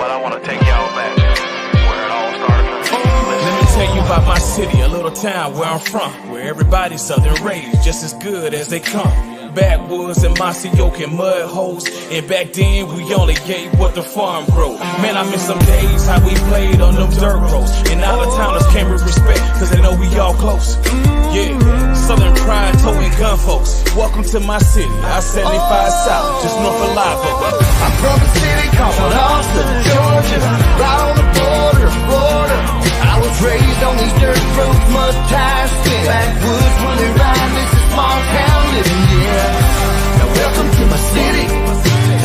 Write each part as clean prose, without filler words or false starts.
but I want to take y'all back where it all started. Let me tell you about my city, a little town where I'm from, where everybody's southern raised, just as good as they come. Backwoods and mossy oak and mud holes, and back then we only ate what the farm grow. Man, I miss some days how we played on them dirt roads, and out of towners came with respect, cause they know we all close. Yeah, southern pride, toting gun folks. Welcome to my city, I-75 South, just north of Live Oak. I'm from a city called Austin, Georgia, right on the border of Florida. I was raised on these dirt roads, mud tires, backwoods when they ride. This is small town living, yeah. Now welcome to my city,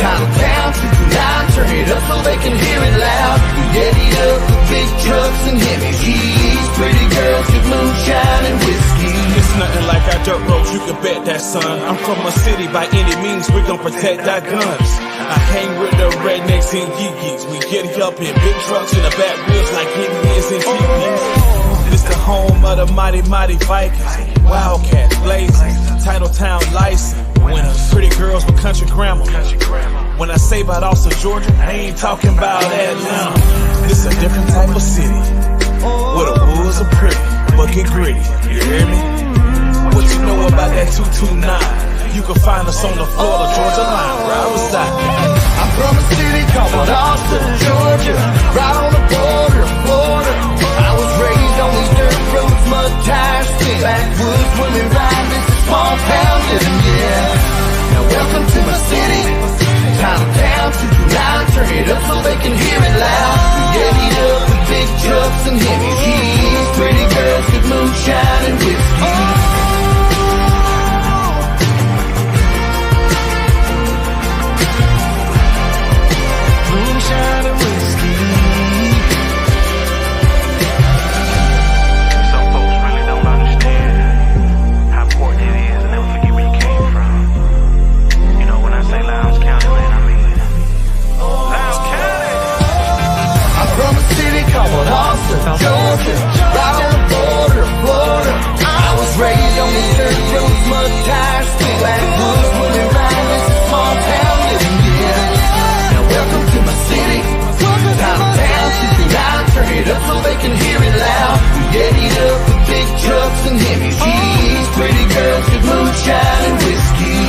title town, 229, turn it up so they can hear it loud. We eddy up with big trucks and heavy G's, pretty girls with moonshine and whiskey. It's nothing like our dirt roads, you can bet that, son. I'm from a city, by any means, we gon' protect our guns. I hang with the rednecks and geekies. We get up in big trucks in the backwoods like Indians and teepees. This the home of the mighty, mighty Vikings. Wildcats, blazing, title town license. Winners, pretty girls with country grammar. When I say about Austin, Georgia, I ain't talking about Atlanta. This a different type of city, where the woods are pretty, but get gritty. You hear me? What you know about that 229? You can find us on the Florida, Georgia line, where I reside. I'm from a city called Austin, Georgia, right on the border of Florida. I was raised on these dirt roads, mud tires, backwoods when we ride. This is small town living, yeah. Now welcome to my city, title town, 229, turn it up so they can hear it loud. We eddy up with big trucks and heavy G's, pretty girls with moonshine and whiskey. Moonshine and whiskey. Some folks really don't understand how important it is and never forget where you came from. You know, when I say Lowndes County, man, I mean Lowndes County. I'm from a city called Austin, Georgia, right on the border of Florida. I was raised on these dirt roads, mud tires, backwoods when we ride. This is small town living, yeah. Now welcome to my city, downtown, 229, turn it up so they can hear it loud. We eddy up with big trucks and heavy G's, pretty girls with moonshine and whiskey.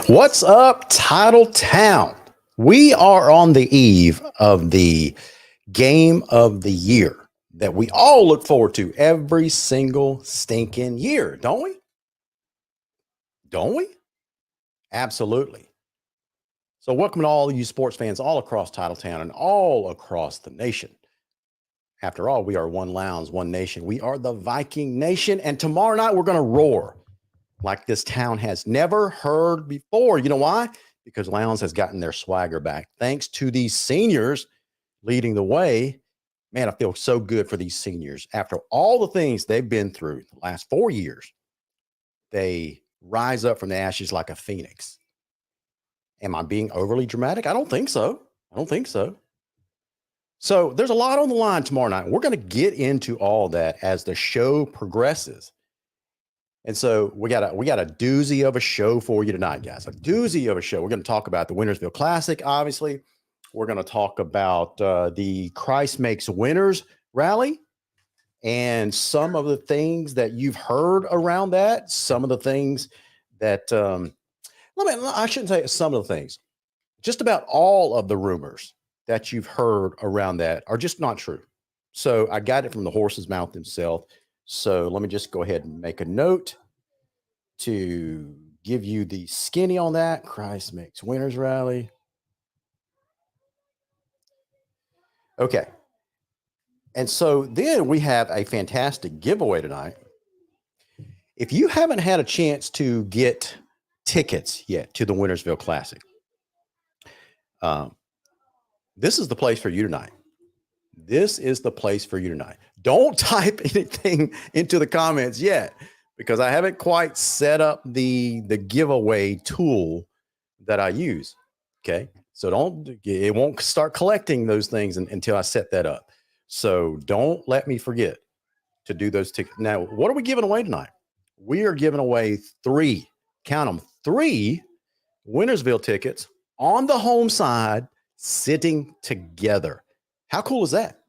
What's up, Title Town? We are on the eve of the game of the year that we all look forward to every single stinking year, don't we? Don't we? Absolutely. So welcome to all of you sports fans all across Title Town and all across the nation. After all, we are one Lowndes, one nation. We are the Viking Nation, and tomorrow night we're going to roar like this town has never heard before. You know why? Because Lowndes has gotten their swagger back. Thanks to these seniors leading the way. Man, I feel so good for these seniors. After all the things they've been through the last 4 years, they rise up from the ashes like a phoenix. Am I being overly dramatic? I don't think so. I don't think so. So there's a lot on the line tomorrow night. We're going to get into all that as the show progresses. And so we got a doozy of a show for you tonight, guys. A doozy of a show. We're going to talk about the Winnersville Classic, obviously. We're going to talk about the Christ Makes Winners rally and some of the things that you've heard around that. Some of the things that I shouldn't say some of the things. Just about all of the rumors that you've heard around that are just not true. So I got it from the horse's mouth himself. So let me just go ahead and make a note to give you the skinny on that. Christ Makes Winners rally. Okay. And so then we have a fantastic giveaway tonight. If you haven't had a chance to get tickets yet to the Winnersville Classic, this is the place for you tonight. This is the place for you tonight. Don't type anything into the comments yet, because I haven't quite set up the giveaway tool that I use. Okay. So it won't start collecting those things until I set that up. So don't let me forget to do those tickets. Now, what are we giving away tonight? We are giving away 3, count them, 3 Winnersville tickets on the home side sitting together. How cool is that?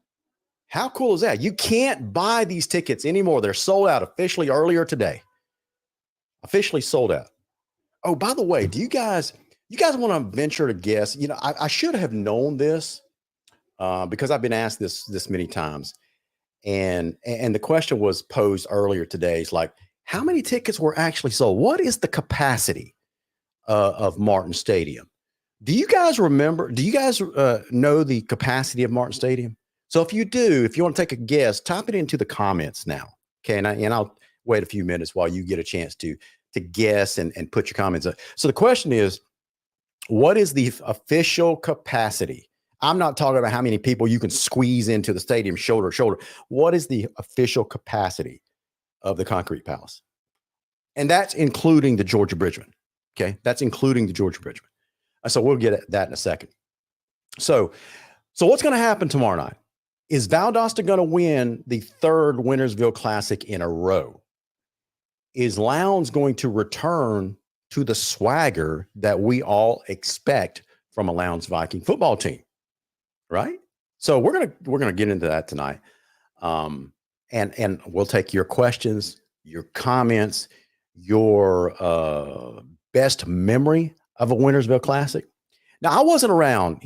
How cool is that? You can't buy these tickets anymore. They're sold out officially earlier today. Officially sold out. Oh, by the way, do you guys want to venture to guess? You know, I should have known this because I've been asked this many times. And the question was posed earlier today. It's like, how many tickets were actually sold? What is the capacity of Martin Stadium? Do you guys remember? Do you guys know the capacity of Martin Stadium? So if you do, if you want to take a guess, type it into the comments now. Okay, and I'll wait a few minutes while you get a chance to guess and put your comments up. So the question is, what is the official capacity? I'm not talking about how many people you can squeeze into the stadium shoulder to shoulder. What is the official capacity of the Concrete Palace? And that's including the Georgia Bridgman. Okay, that's including the Georgia Bridgman. So we'll get at that in a second. So what's going to happen tomorrow night? Is Valdosta going to win the 3rd Winnersville Classic in a row? Is Lowndes going to return to the swagger that we all expect from a Lowndes Viking football team? Right? So we're gonna get into that tonight, and we'll take your questions, your comments, your best memory of a Winnersville Classic. Now, I wasn't around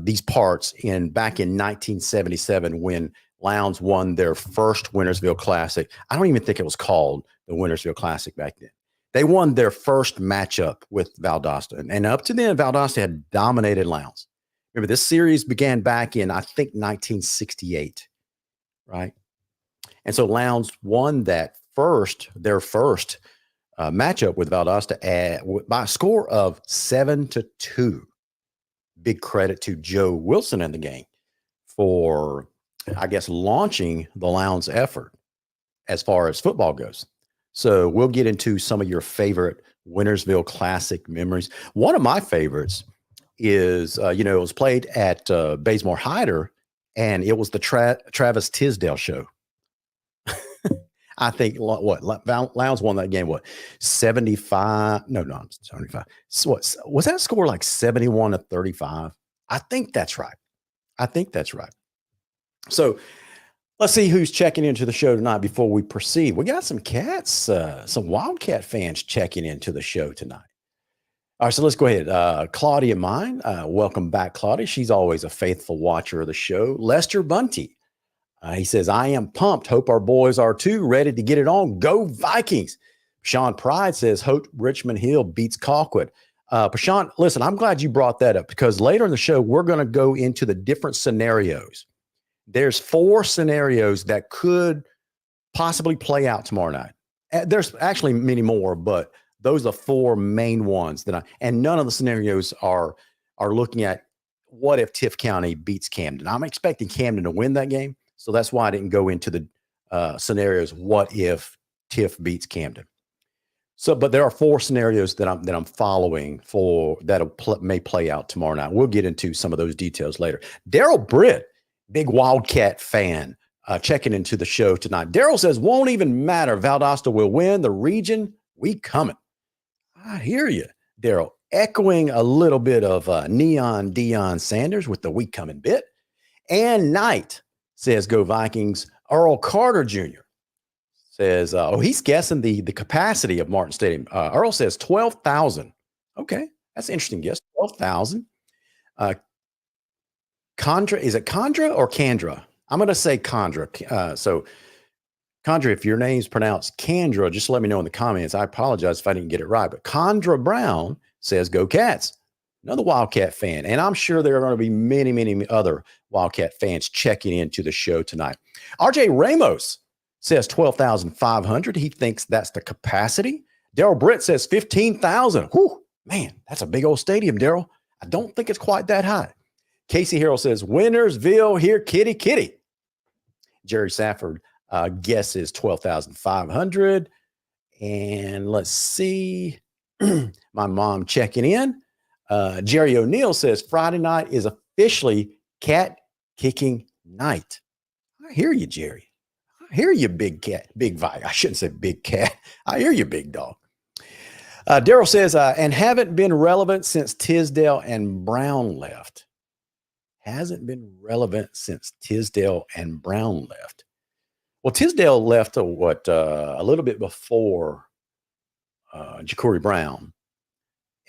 these parts back in 1977 when Lowndes won their first Winnersville Classic. I don't even think it was called the Winnersville Classic back then. They won their first matchup with Valdosta, and up to then, Valdosta had dominated Lowndes. Remember, this series began back in, I think, 1968, right? And so Lowndes won their first matchup with Valdosta by a score of 7-2. Big credit to Joe Wilson in the game for, I guess, launching the Lowndes effort as far as football goes. So we'll get into some of your favorite Winnersville Classic memories. One of my favorites is, it was played at Bazemore Hyder, and it was the Travis Tisdale show. I think Lowndes won that game. What, 75? No, 75. So what was that score, like 71-35? I think that's right. So let's see who's checking into the show tonight before we proceed. We got some Cats, some Wildcat fans checking into the show tonight. All right, so let's go ahead. Claudia Mine, welcome back, Claudia. She's always a faithful watcher of the show. Lester Bunty. He says, I am pumped. Hope our boys are too. Ready to get it on. Go Vikings. Sean Pride says, hope Richmond Hill beats Colquitt. Prashant, listen, I'm glad you brought that up because later in the show, we're going to go into the different scenarios. There's 4 scenarios that could possibly play out tomorrow night. There's actually many more, but those are 4 main ones and none of the scenarios are looking at what if Tift County beats Camden. I'm expecting Camden to win that game. So that's why I didn't go into the scenarios. What if Tiff beats Camden? So, but there are 4 scenarios that I'm following for that may play out tomorrow night. We'll get into some of those details later. Daryl Britt, big Wildcat fan, checking into the show tonight. Daryl says, won't even matter. Valdosta will win the region. We coming. I hear you, Daryl. Echoing a little bit of Neon Deion Sanders with the we coming bit. And Knight says, go Vikings. Earl Carter Jr. says, he's guessing the capacity of Martin Stadium. Earl says 12,000. Okay, that's an interesting guess. 12,000. Condra, is it Condra or Candra? I'm going to say Condra. So, Condra, if your name's pronounced Candra, just let me know in the comments. I apologize if I didn't get it right. But Condra Brown says, go Cats. Another Wildcat fan. And I'm sure there are going to be many, many other Wildcat fans checking into the show tonight. RJ Ramos says 12,500. He thinks that's the capacity. Daryl Britt says 15,000. Whew, man, that's a big old stadium, Daryl. I don't think it's quite that high. Casey Harrell says, Winnersville here, kitty, kitty. Jerry Safford guesses 12,500. And let's see. My mom checking in. Jerry O'Neill says Friday night is officially cat kicking night. I hear you, Jerry. I hear you, big cat, big Vi. I shouldn't say big cat. I hear you, big dog. Daryl says, and haven't been relevant since Tisdale and Brown left. Hasn't been relevant since Tisdale and Brown left. Well, Tisdale left a little bit before Ja'Cory Brown.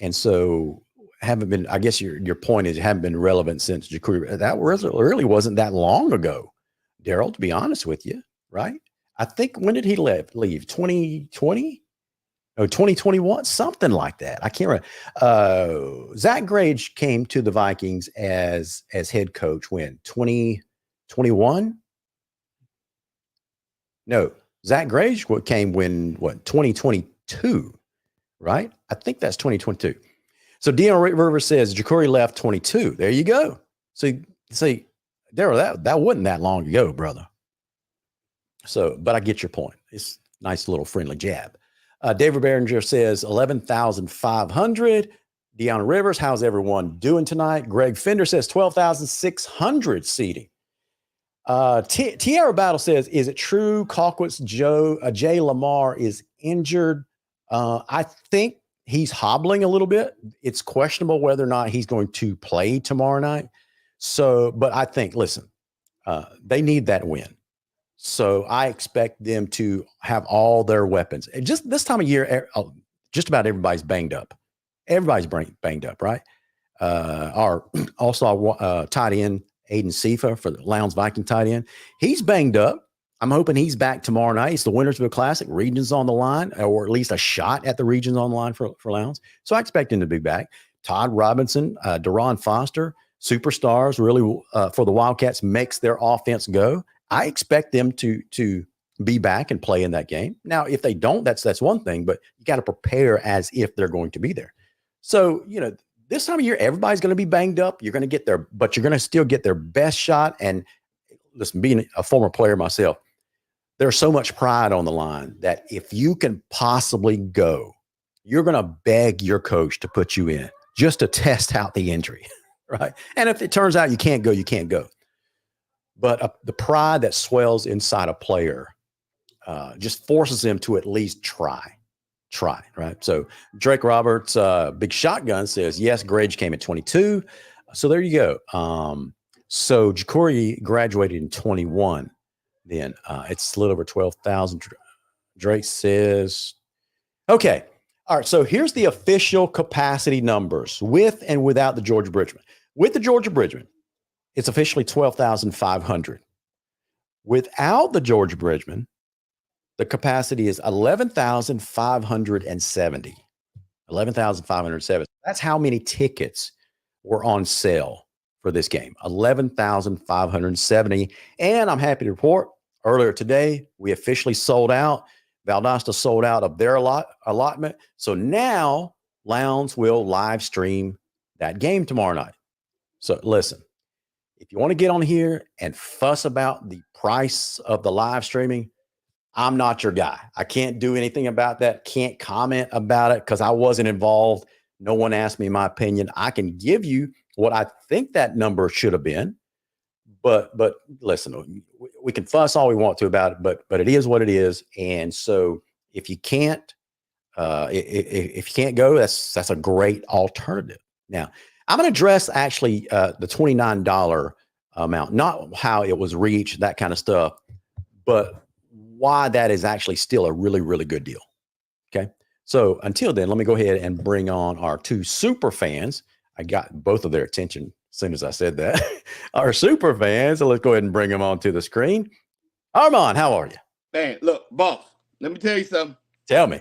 And so haven't been, I guess your point is haven't been relevant since Ja'Cory. That really wasn't that long ago, Daryl, to be honest with you, right? I think, when did he leave? 2020? Oh, 2021, something like that. I can't remember. Zach Grage came to the Vikings as head coach when? 2021? No, Zach Grage came when, 2022, right? I think that's 2022. So Dion Rivers says Ja'Cory left 22. There you go. So see, Daryl, that wasn't that long ago, brother. So, but I get your point. It's a nice little friendly jab. David Behringer says 11,500. Deanna Rivers, how's everyone doing tonight? Greg Fender says 12,600 seating. Tierra Battle says, is it true Colquitt's Jay Lamar is injured? I think he's hobbling a little bit. It's questionable whether or not he's going to play tomorrow night. So, but I think, listen, they need that win. So I expect them to have all their weapons. And just this time of year, just about everybody's banged up. Everybody's banged up, right? Our tight end, Aiden Sifa, for the Lowndes Viking tight end, he's banged up. I'm hoping he's back tomorrow night. It's the Winnersville Classic. Regions on the line, or at least a shot at the Regions on the line for Lowndes. So I expect him to be back. Todd Robinson, Deron Foster, superstars really for the Wildcats, makes their offense go. I expect them to be back and play in that game. Now, if they don't, that's one thing, but you got to prepare as if they're going to be there. So, this time of year, everybody's going to be banged up. You're going to get there, but you're going to still get their best shot. And listen, being a former player myself, there's so much pride on the line that if you can possibly go, you're going to beg your coach to put you in just to test out the injury, right? And if it turns out you can't go, you can't go. But the pride that swells inside a player just forces them to at least try, right? So Drake Roberts, Big Shotgun says, yes, Grage came at 22. So there you go. So Ja'Cory graduated in 21. Then it's a little over 12,000. Drake says, okay. All right. So here's the official capacity numbers with and without the Georgia Bridgman. With the Georgia Bridgman, it's officially 12,500. Without the Georgia Bridgman, the capacity is 11,570. 11,570. That's how many tickets were on sale for this game. 11,570. And I'm happy to report earlier today, we officially sold out. Valdosta sold out of their allotment. So now Lowndes will live stream that game tomorrow night. So listen, if you want to get on here and fuss about the price of the live streaming, I'm not your guy. I can't do anything about that. Can't comment about it because I wasn't involved. No one asked me my opinion. I can give you what I think that number should have been. But listen, we can fuss all we want to about it, but it is what it is. And so if you can't, if you can't go, that's a great alternative. Now, I'm going to address actually the $29 amount, not how it was reached, that kind of stuff, but why that is actually still a really, really good deal. Okay. So until then, let me go ahead and bring on our two super fans. I got both of their attention as soon as I said that. Our super fans. So let's go ahead and bring them onto the screen. Armand, how are you? Man, look, boss, let me tell you something. Tell me.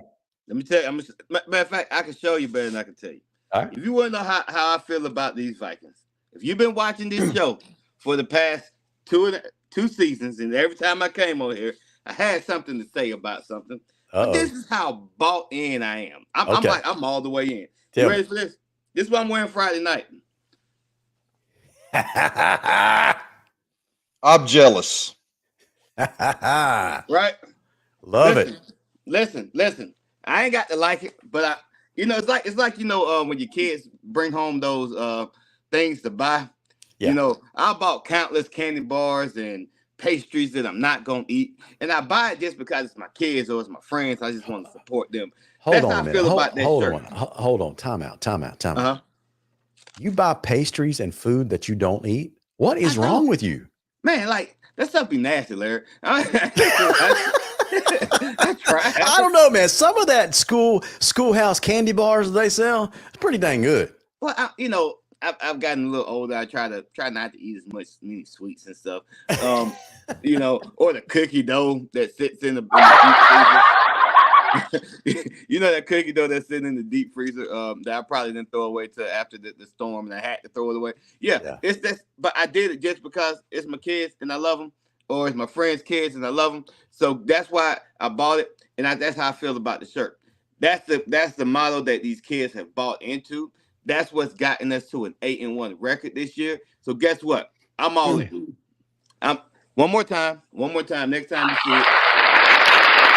Let me tell you. Matter of fact, I can show you better than I can tell you. All right. If you want to know how I feel about these Vikings, if you've been watching this show for the past two seasons, and every time I came on here, I had something to say about something. But this is how bought in I am. I'm all the way in. You ready for this? This is what I'm wearing Friday night. I'm jealous. Right? Love it. listen. I ain't got to like it, but it's like when your kids bring home those things to buy. Yeah. I bought countless candy bars and pastries that I'm not gonna eat, and I buy it just because it's my kids or it's my friends. I just want to support them. Hold That's on how a I minute. feel about that shirt. Hold on. Time out. Uh-huh. You buy pastries and food that you don't eat? What is wrong with you? Man, like that stuff be nasty, Larry. I tried. I don't know, man. Some of that schoolhouse candy bars that they sell, it's pretty dang good. Well, I've gotten a little older. I try not to eat as many sweets and stuff. Or the cookie dough that sits in the deep freezer. That cookie dough that's sitting in the deep freezer that I probably didn't throw away till after the storm, and I had to throw it away. Yeah. It's this, but I did it just because it's my kids and I love them, or it's my friends' kids and I love them. So that's why I bought it, and that's how I feel about the shirt. That's the model that these kids have bought into. That's what's gotten us to an 8-1 record this year. So guess what? I'm all in. One more time. Next time you see it,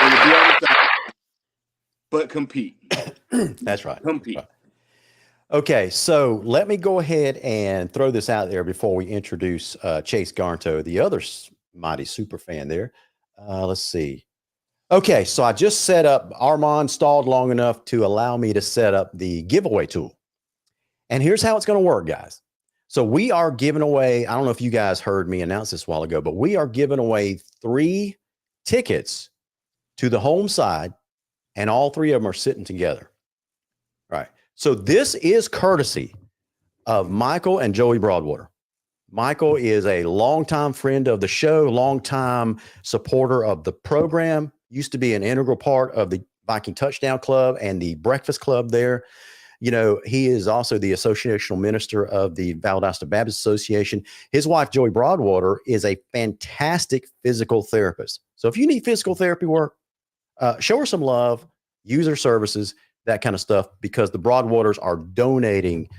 it'll be on the side. But compete. That's right. Compete. That's right. Okay, so let me go ahead and throw this out there before we introduce Chase Garnto, the other mighty super fan there. Let's see. Okay, so I just set up, Armand stalled long enough to allow me to set up the giveaway tool. And here's how it's going to work, guys. So we are giving away, I don't know if you guys heard me announce this a while ago, but we are giving away 3 tickets to the home side, and all 3 of them are sitting together. Right. So this is courtesy of Michael and Joey Broadwater. Michael is a longtime friend of the show, longtime supporter of the program, used to be an integral part of the Viking Touchdown Club and the Breakfast Club there. He is also the associational minister of the Valdosta Baptist Association. His wife, Joey Broadwater, is a fantastic physical therapist. So if you need physical therapy work, show her some love, use her services, that kind of stuff, because the Broadwaters are donating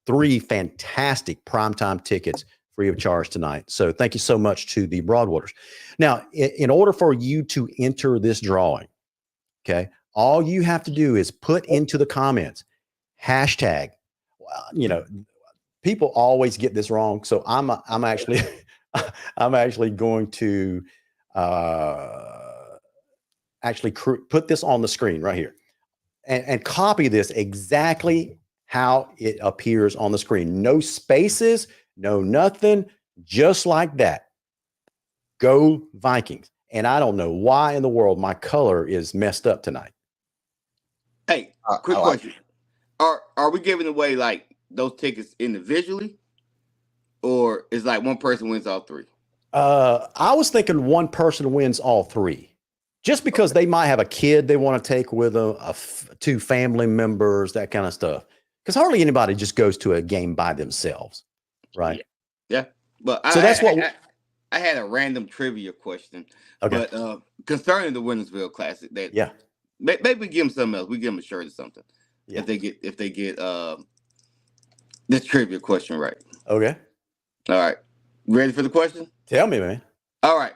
3 fantastic primetime tickets free of charge tonight. So thank you so much to the Broadwaters. Now, in order for you to enter this drawing, okay, all you have to do is put into the comments, hashtag, people always get this wrong. So I'm actually, I'm actually going to put this on the screen right here and copy this exactly how it appears on the screen. No spaces, no nothing, just like that. Go Vikings. And I don't know why in the world my color is messed up tonight. Hey, quick question. Are we giving away like those tickets individually, or is like one person wins all 3? I was thinking one person wins all 3, just because they might have a kid they want to take with them, 2 family members, that kind of stuff. Because hardly anybody just goes to a game by themselves, right? Yeah. But so that's what I had a random trivia question. Okay. But concerning the Winnersville Classic, maybe we give them something else. We give them a shirt or something. Yeah. If they get this trivia question right. Okay. All right. Ready for the question? Tell me, man. All right.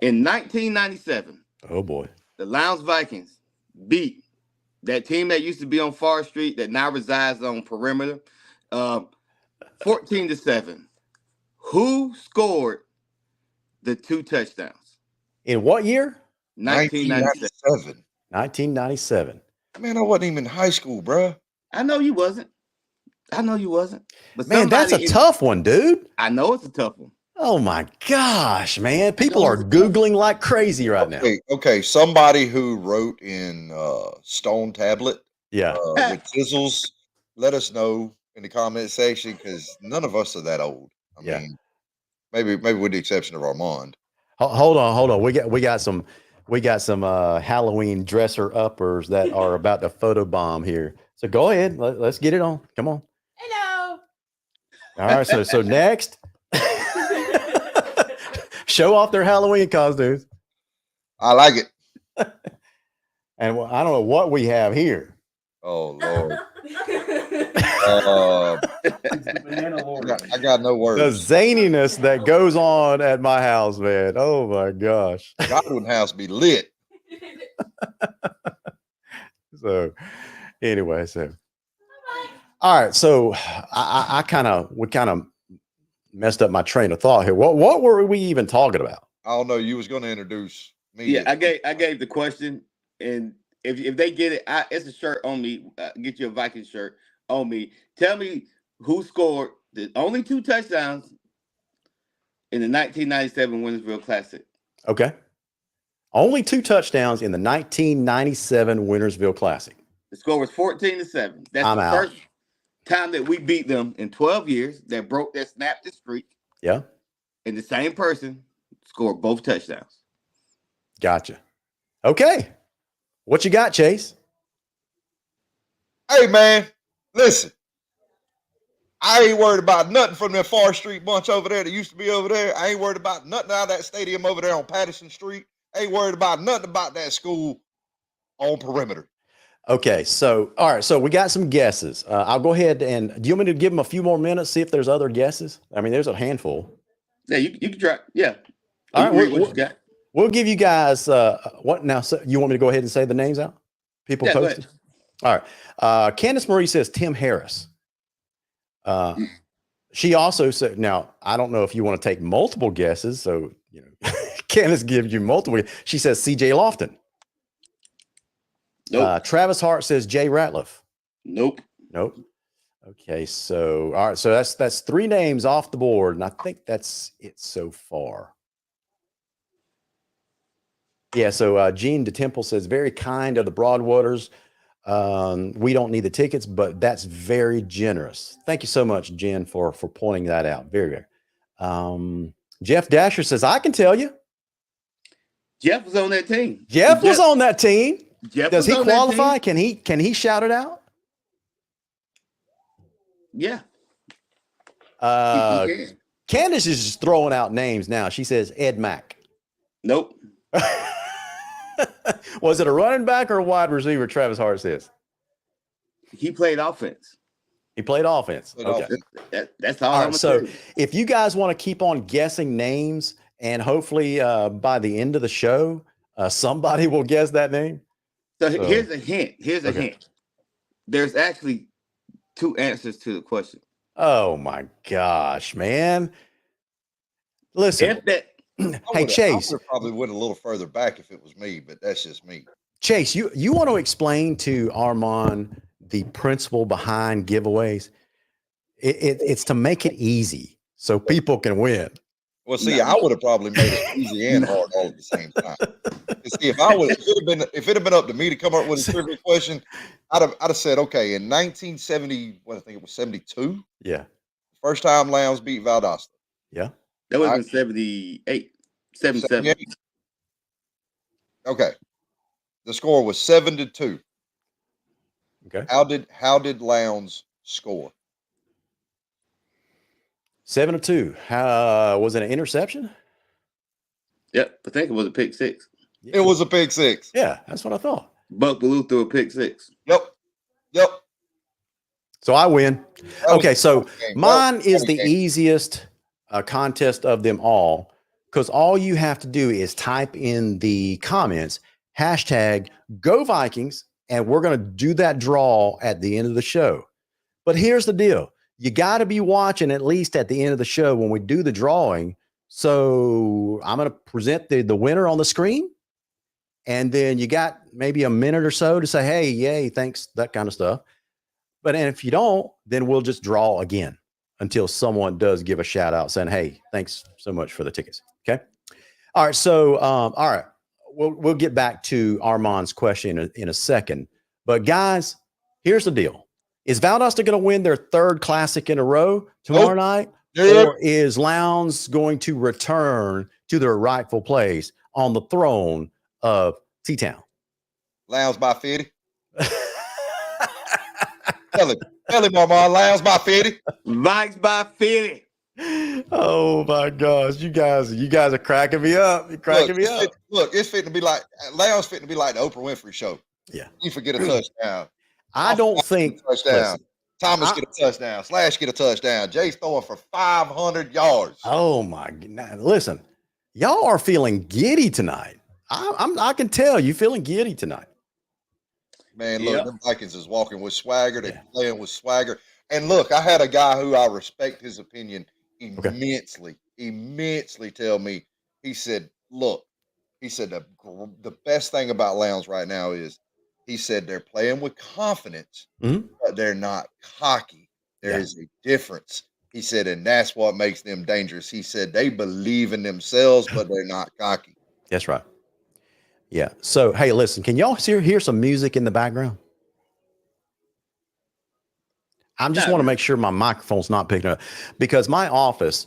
In 1997. Oh boy. The Lowndes Vikings beat that team that used to be on Far Street that now resides on Perimeter, 14-7. Who scored the 2 touchdowns? In what year? 1997. 1997. Man, I wasn't even in high school, bro. I know you wasn't. But man, that's a tough one, dude. I know it's a tough one. Oh my gosh, man. People are Googling like crazy right now. Okay. Somebody who wrote in stone tablet with chisels, let us know in the comment section, because none of us are that old. I mean, maybe with the exception of Armand. Hold on. We got some Halloween dresser uppers that are about to photobomb here. So go ahead. Let's get it on. Come on. Hello. All right. So next, show off their Halloween costumes. I like it. And I don't know what we have here. Oh Lord. I got no words. The zaniness that goes on at my house, man. Oh my gosh. Godwin house be lit. So anyway, all right. So we kind of messed up my train of thought here. What were we even talking about? I don't know. You was going to introduce me. Yeah, I gave the question, and if they get it, it's a shirt on me. Get you a Viking shirt on me. Tell me who scored the only 2 touchdowns in the 1997 Winnersville Classic. Okay. Only 2 touchdowns in the 1997 Winnersville Classic. The score was 14-7. That's the first time that we beat them in 12 years. That snapped the streak. Yeah. And the same person scored both touchdowns. Gotcha. Okay. What you got, Chase? Hey, man, listen. I ain't worried about nothing from that Far Street bunch over there that used to be over there. I ain't worried about nothing out of that stadium over there on Patterson Street. I ain't worried about nothing about that school on perimeter. Okay, so all right, so we got some guesses. I'll go ahead and do you want me to give them a few more minutes, see if there's other guesses? I mean, there's a handful. Yeah, you can try. Yeah. All right, we'll give you guys what now? So you want me to go ahead and say the names out? People posted. All right. Candace Marie says Tim Harris. She also said, now I don't know if you want to take multiple guesses, so you know, Candace gives you multiple. She says CJ Lofton. Nope. Travis Hart says Jay Ratliff. Nope. Okay, so all right, so that's 3 names off the board, and I think that's it so far. Yeah, so Gene DeTemple says very kind of the Broadwaters. We don't need the tickets, but that's very generous. Thank you so much, Jen, for pointing that out. Very good. Jeff Dasher says, I can tell you. Jeff was on that team. Jeff was on that team. Does he qualify? Can he shout it out? Yeah. Candace is just throwing out names now. She says Ed Mack. Nope. Was it a running back or a wide receiver? Travis Hart says he played offense. He played offense. Okay. That's all. All right, so if you guys want to keep on guessing names, and hopefully by the end of the show, somebody will guess that name. So here's a hint. Here's a hint. There's actually 2 answers to the question. Oh my gosh, man! Listen. Hey, Chase. I probably went a little further back if it was me, but that's just me. Chase, you want to explain to Armand the principle behind giveaways? It's to make it easy so people can win. Well, see, I would have probably made it easy and hard all at the same time. See, if it had been up to me to come up with a trivia question, I'd have said, okay, in 1970, I think it was 72. Yeah. First time Lambs beat Valdosta. Yeah. That was in 78, 77. Okay. The score was 7-2. Okay. How did Lowndes score? 7-2. Was it an interception? Yep, I think it was a pick 6. It was a pick 6. Yeah, that's what I thought. Buck Bellew threw a pick 6. Yep. So I win. Okay, so mine is the easiest contest of them all, because all you have to do is type in the comments #GoVikings, and we're going to do that draw at the end of the show. But here's the deal. You got to be watching at least at the end of the show when we do the drawing. So I'm going to present the winner on the screen, and then you got maybe a minute or so to say, hey, yay, thanks, that kind of stuff. But and if you don't, then we'll just draw again until someone does give a shout out saying, hey, thanks so much for the tickets. Okay. All right. So, all right. We'll get back to Armand's question in a second. But guys, here's the deal. Is Valdosta going to win their 3rd classic in a row tomorrow night? Yeah. Or is Lowndes going to return to their rightful place on the throne of T-Town? Lowndes by 50. Tell him, Armand, Lowndes by 50. Vikes by 50. Oh my gosh, you guys are cracking me up. You're cracking me up. Look, it's fitting to be like Lowndes fitting to be like the Oprah Winfrey show. Yeah. You forget a touchdown. I don't think touchdown. Listen, Thomas get a touchdown. Slash get a touchdown. Jay's throwing for 500 yards. Oh my God. Listen, y'all are feeling giddy tonight. I can tell you feeling giddy tonight. Man, look, them Vikings is walking with swagger. They playing with swagger. And look, I had a guy who I respect his opinion immensely tell me, he said, look, he said the best thing about Lowndes right now is, he said they're playing with confidence, but they're not cocky. There is a difference. He said, and that's what makes them dangerous. He said they believe in themselves, but they're not cocky. That's right. Yeah. So, hey, listen, can y'all hear some music in the background? I just want to make sure my microphone's not picking up, because my office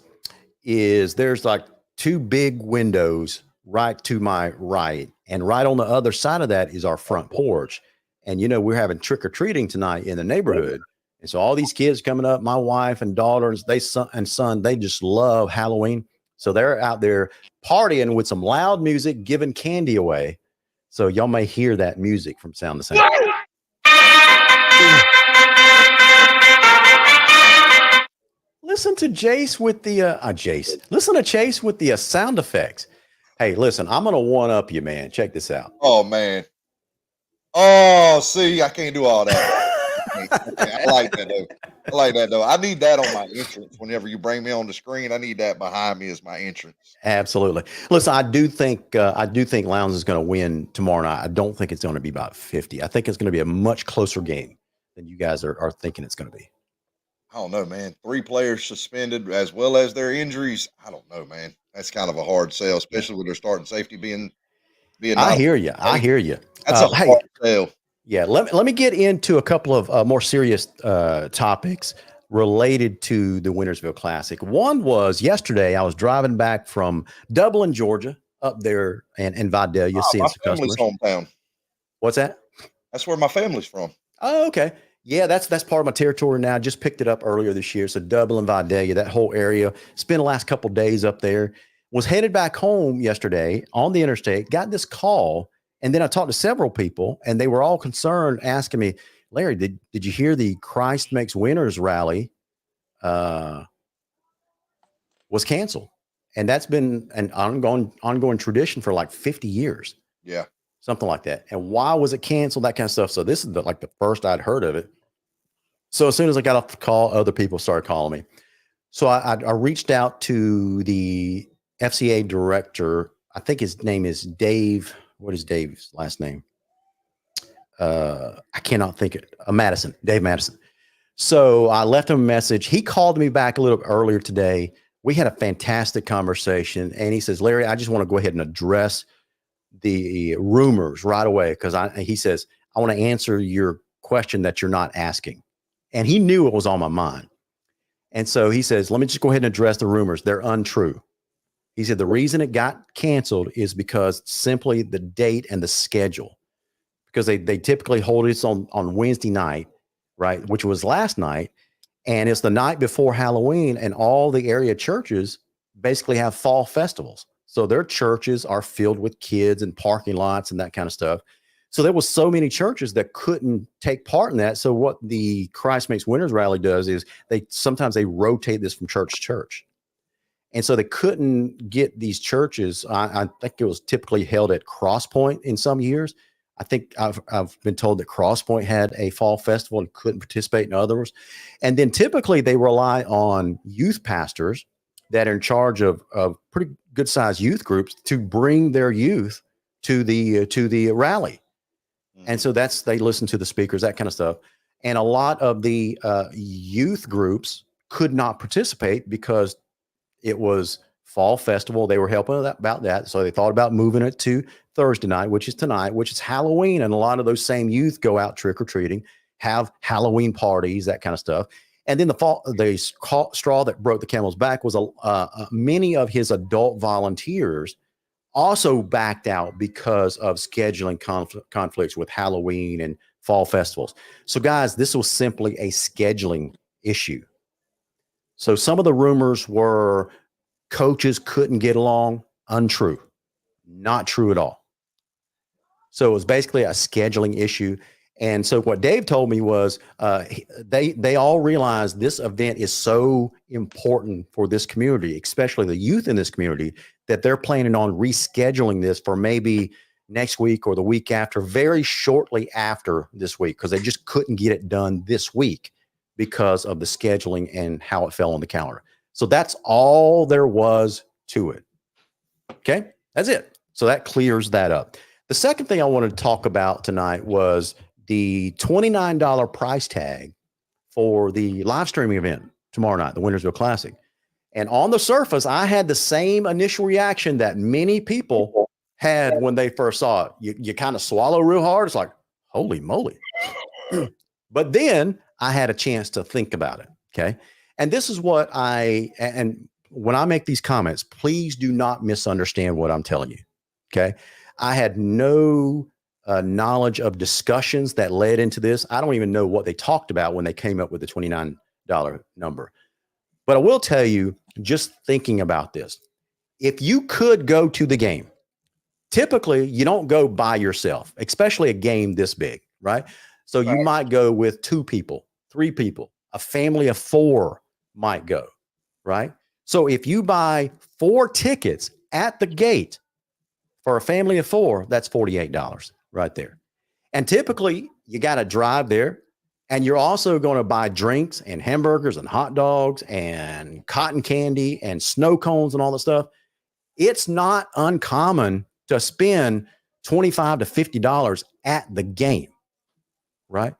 there's like 2 big windows right to my right. And right on the other side of that is our front porch. And, we're having trick or treating tonight in the neighborhood. And so all these kids coming up, my wife and daughters, they just love Halloween. So they're out there partying with some loud music, giving candy away. So y'all may hear that music from Sound the Same. Listen to Jace with the Listen to Chase with the sound effects. Hey, listen, I'm gonna one up you, man. Check this out. Oh man. Oh, see, I can't do all that. I like that though. I need that on my entrance. Whenever you bring me on the screen, I need that behind me as my entrance. Absolutely. Listen, I do think Lowndes is going to win tomorrow night. I don't think it's going to be about 50. I think it's going to be a much closer game than you guys are thinking it's going to be. I don't know, man. 3 players suspended as well as their injuries. I don't know, man. That's kind of a hard sell, especially with their starting safety being. I hear you. That's a hard sell. Yeah. Let me get into a couple of more serious topics related to the Winnersville Classic. One was yesterday. I was driving back from Dublin, Georgia, up there in Vidalia, seeing some customers. Hometown. What's that? That's where my family's from. Oh, okay. Yeah, that's part of my territory now. Just picked it up earlier this year. So Dublin, Vidalia, that whole area. Spent the last couple of days up there. Was headed back home yesterday on the interstate. Got this call, and then I talked to several people, and they were all concerned, asking me, "Larry, did you hear the Christ Makes Winners rally was canceled?" And that's been an ongoing tradition for like 50 years. Yeah, something like that. And why was it canceled? That kind of stuff. So this is the first I'd heard of it. So as soon as I got off the call, other people started calling me. So I reached out to the FCA director. I think his name is Dave. What is Dave's last name? I cannot think it. Madison, Dave Madison. So I left him a message. He called me back a little earlier today. We had a fantastic conversation, and he says, "Larry, I just want to go ahead and address the rumors right away, because he says, I want to answer your question that you're not asking." And he knew it was on my mind. And so he says, "Let me just go ahead and address the rumors. They're untrue." He said, "The reason it got canceled is because simply the date and the schedule, because they typically hold it on Wednesday night, right? Which was last night. And it's the night before Halloween, and all the area churches basically have fall festivals. So their churches are filled with kids and parking lots and that kind of stuff. So there was so many churches that couldn't take part in that. So what the Christ Makes Winners rally does is sometimes they rotate this from church to church. And so they couldn't get these churches. I think it was typically held at Cross Point in some years. I think I've been told that Cross Point had a fall festival and couldn't participate in others. And then typically they rely on youth pastors that are in charge of pretty good sized youth groups to bring their youth to the rally. And so they listen to the speakers, that kind of stuff. And a lot of the youth groups could not participate because it was fall festival. They were helping about that. So they thought about moving it to Thursday night, which is tonight, which is Halloween. And a lot of those same youth go out trick-or-treating, have Halloween parties, that kind of stuff. And then the straw that broke the camel's back was many of his adult volunteers also backed out because of scheduling conflicts with Halloween and fall festivals. So guys, this was simply a scheduling issue. So some of the rumors were coaches couldn't get along. Untrue. Not true at all. So it was basically a scheduling issue. And so what Dave told me was they all realize this event is so important for this community, especially the youth in this community, that they're planning on rescheduling this for maybe next week or the week after, very shortly after this week, because they just couldn't get it done this week because of the scheduling and how it fell on the calendar. So that's all there was to it. Okay, that's it. So that clears that up. The second thing I wanted to talk about tonight was the $29 price tag for the live streaming event tomorrow night, the Winnersville Classic. And on the surface, I had the same initial reaction that many people had when they first saw it. You kind of swallow real hard. It's like, holy moly. But then I had a chance to think about it. Okay. And this is what and when I make these comments, please do not misunderstand what I'm telling you. Okay. I had no knowledge of discussions that led into this. I don't even know what they talked about when they came up with the $29 number. But I will tell you, just thinking about this, if you could go to the game, typically you don't go by yourself, especially a game this big, right? So you might go with 2 people, 3 people, a family of 4 might go, right? So if you buy 4 tickets at the gate for a family of 4, that's $48 right there. And typically you got to drive there, and you're also going to buy drinks and hamburgers and hot dogs and cotton candy and snow cones and all that stuff. It's not uncommon to spend $25 to $50 at the game, right?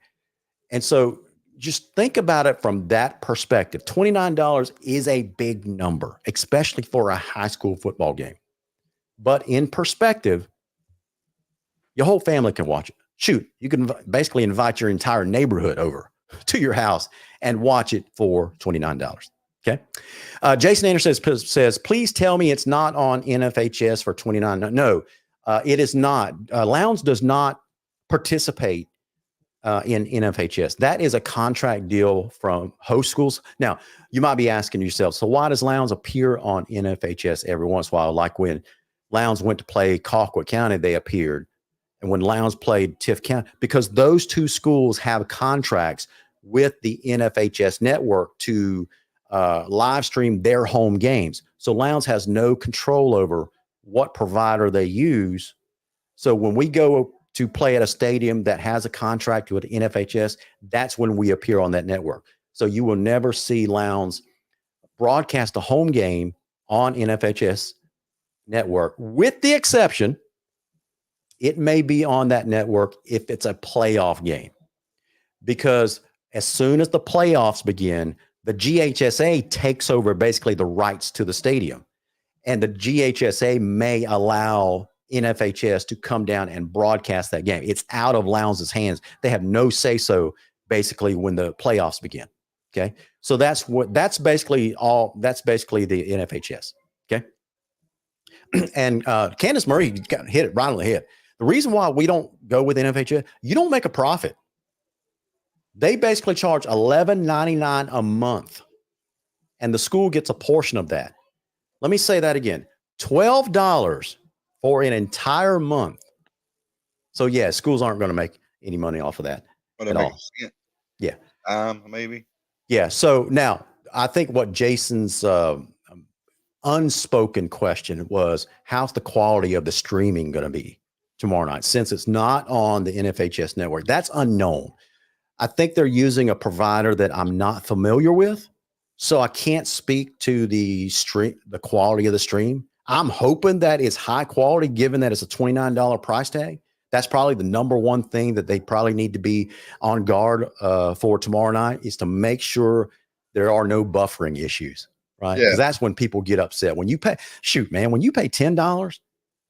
And so just think about it from that perspective. $29 is a big number, especially for a high school football game. But in perspective, your whole family can watch it. Shoot, you can basically invite your entire neighborhood over to your house and watch it for $29. Okay. Jason Anderson says, please tell me it's not on NFHS for $29. No, it is not. Lowndes does not participate in NFHS. That is a contract deal from host schools. Now, you might be asking yourself, so why does Lowndes appear on NFHS every once in a while? Like when Lowndes went to play Colquitt County, they appeared. And when Lowndes played Tift County, because those 2 schools have contracts with the NFHS network to live stream their home games. So Lowndes has no control over what provider they use. So when we go to play at a stadium that has a contract with NFHS, that's when we appear on that network. So you will never see Lowndes broadcast a home game on NFHS network, with the exception, it may be on that network if it's a playoff game. Because as soon as the playoffs begin, the GHSA takes over basically the rights to the stadium. And the GHSA may allow NFHS to come down and broadcast that game. It's out of Lowndes' hands. They have no say-so basically when the playoffs begin. Okay. So that's basically the NFHS. Okay. And Candace Murray hit it right on the head. The reason why we don't go with NFHS, you don't make a profit. They basically charge $11.99 a month, and the school gets a portion of that. Let me say that again, $12 for an entire month. So yeah, schools aren't going to make any money off of that at all. Yeah. Maybe. Yeah. So now I think what Jason's unspoken question was, how's the quality of the streaming going to be tomorrow night, since it's not on the NFHS network? That's unknown. I think they're using a provider that I'm not familiar with, so I can't speak to the quality of the stream. I'm hoping that it's high quality, given that it's a $29 price tag. That's probably the number one thing that they probably need to be on guard for tomorrow night, is to make sure there are no buffering issues, right? Because that's when people get upset. When you pay, when you pay $10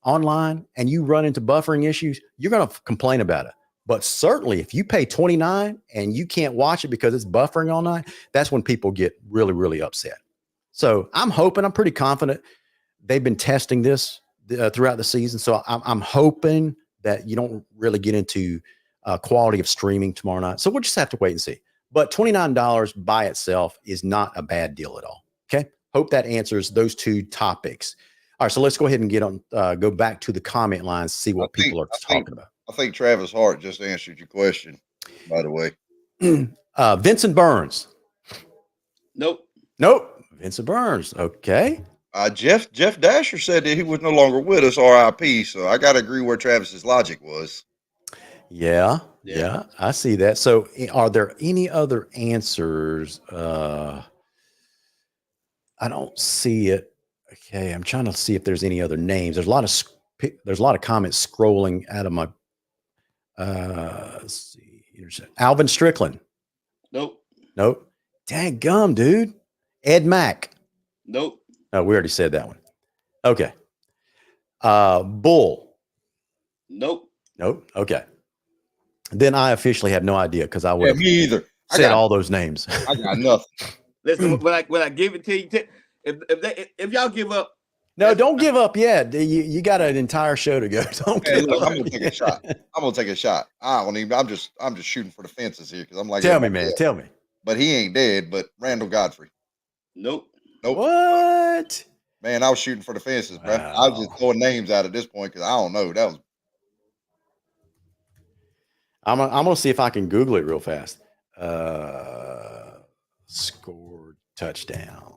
online and you run into buffering issues, you're going to complain about it. But certainly if you pay $29 and you can't watch it because it's buffering all night, that's when people get really, really upset. So I'm pretty confident they've been testing this throughout the season. So I'm hoping that you don't really get into quality of streaming tomorrow night. So we'll just have to wait and see. But $29 by itself is not a bad deal at all. Okay. Hope that answers those 2 topics. All right. So let's go ahead and go back to the comment lines, see what people are talking about. I think Travis Hart just answered your question, by the way. Vincent Burns. Nope. Nope. Vincent Burns. Okay. Jeff Dasher said that he was no longer with us, RIP. So I got to agree where Travis's logic was. Yeah, I see that. So, are there any other answers? I don't see it. Okay, I'm trying to see if there's any other names. There's a lot of comments scrolling out of my. Let's see. Alvin Strickland. Nope. Nope. Dang gum, dude. Ed Mack. Nope. Oh, we already said that one. Okay. Bull. Nope. Nope. Okay. Then I officially have no idea because I would have me either. Said all those names. I got nothing. Listen, when I give it to you, if y'all give up. No, don't give up yet. You got an entire show to go. Don't give up. I'm gonna take a shot. I don't even. I'm just shooting for the fences here because I'm like. Tell me, man. Tell me. But he ain't dead. But Randall Godfrey. Nope. What? Man, I was shooting for the fences, bro. Wow. I was just throwing names out at this point because I don't know. That was. I'm gonna see if I can Google it real fast. Scored touchdown.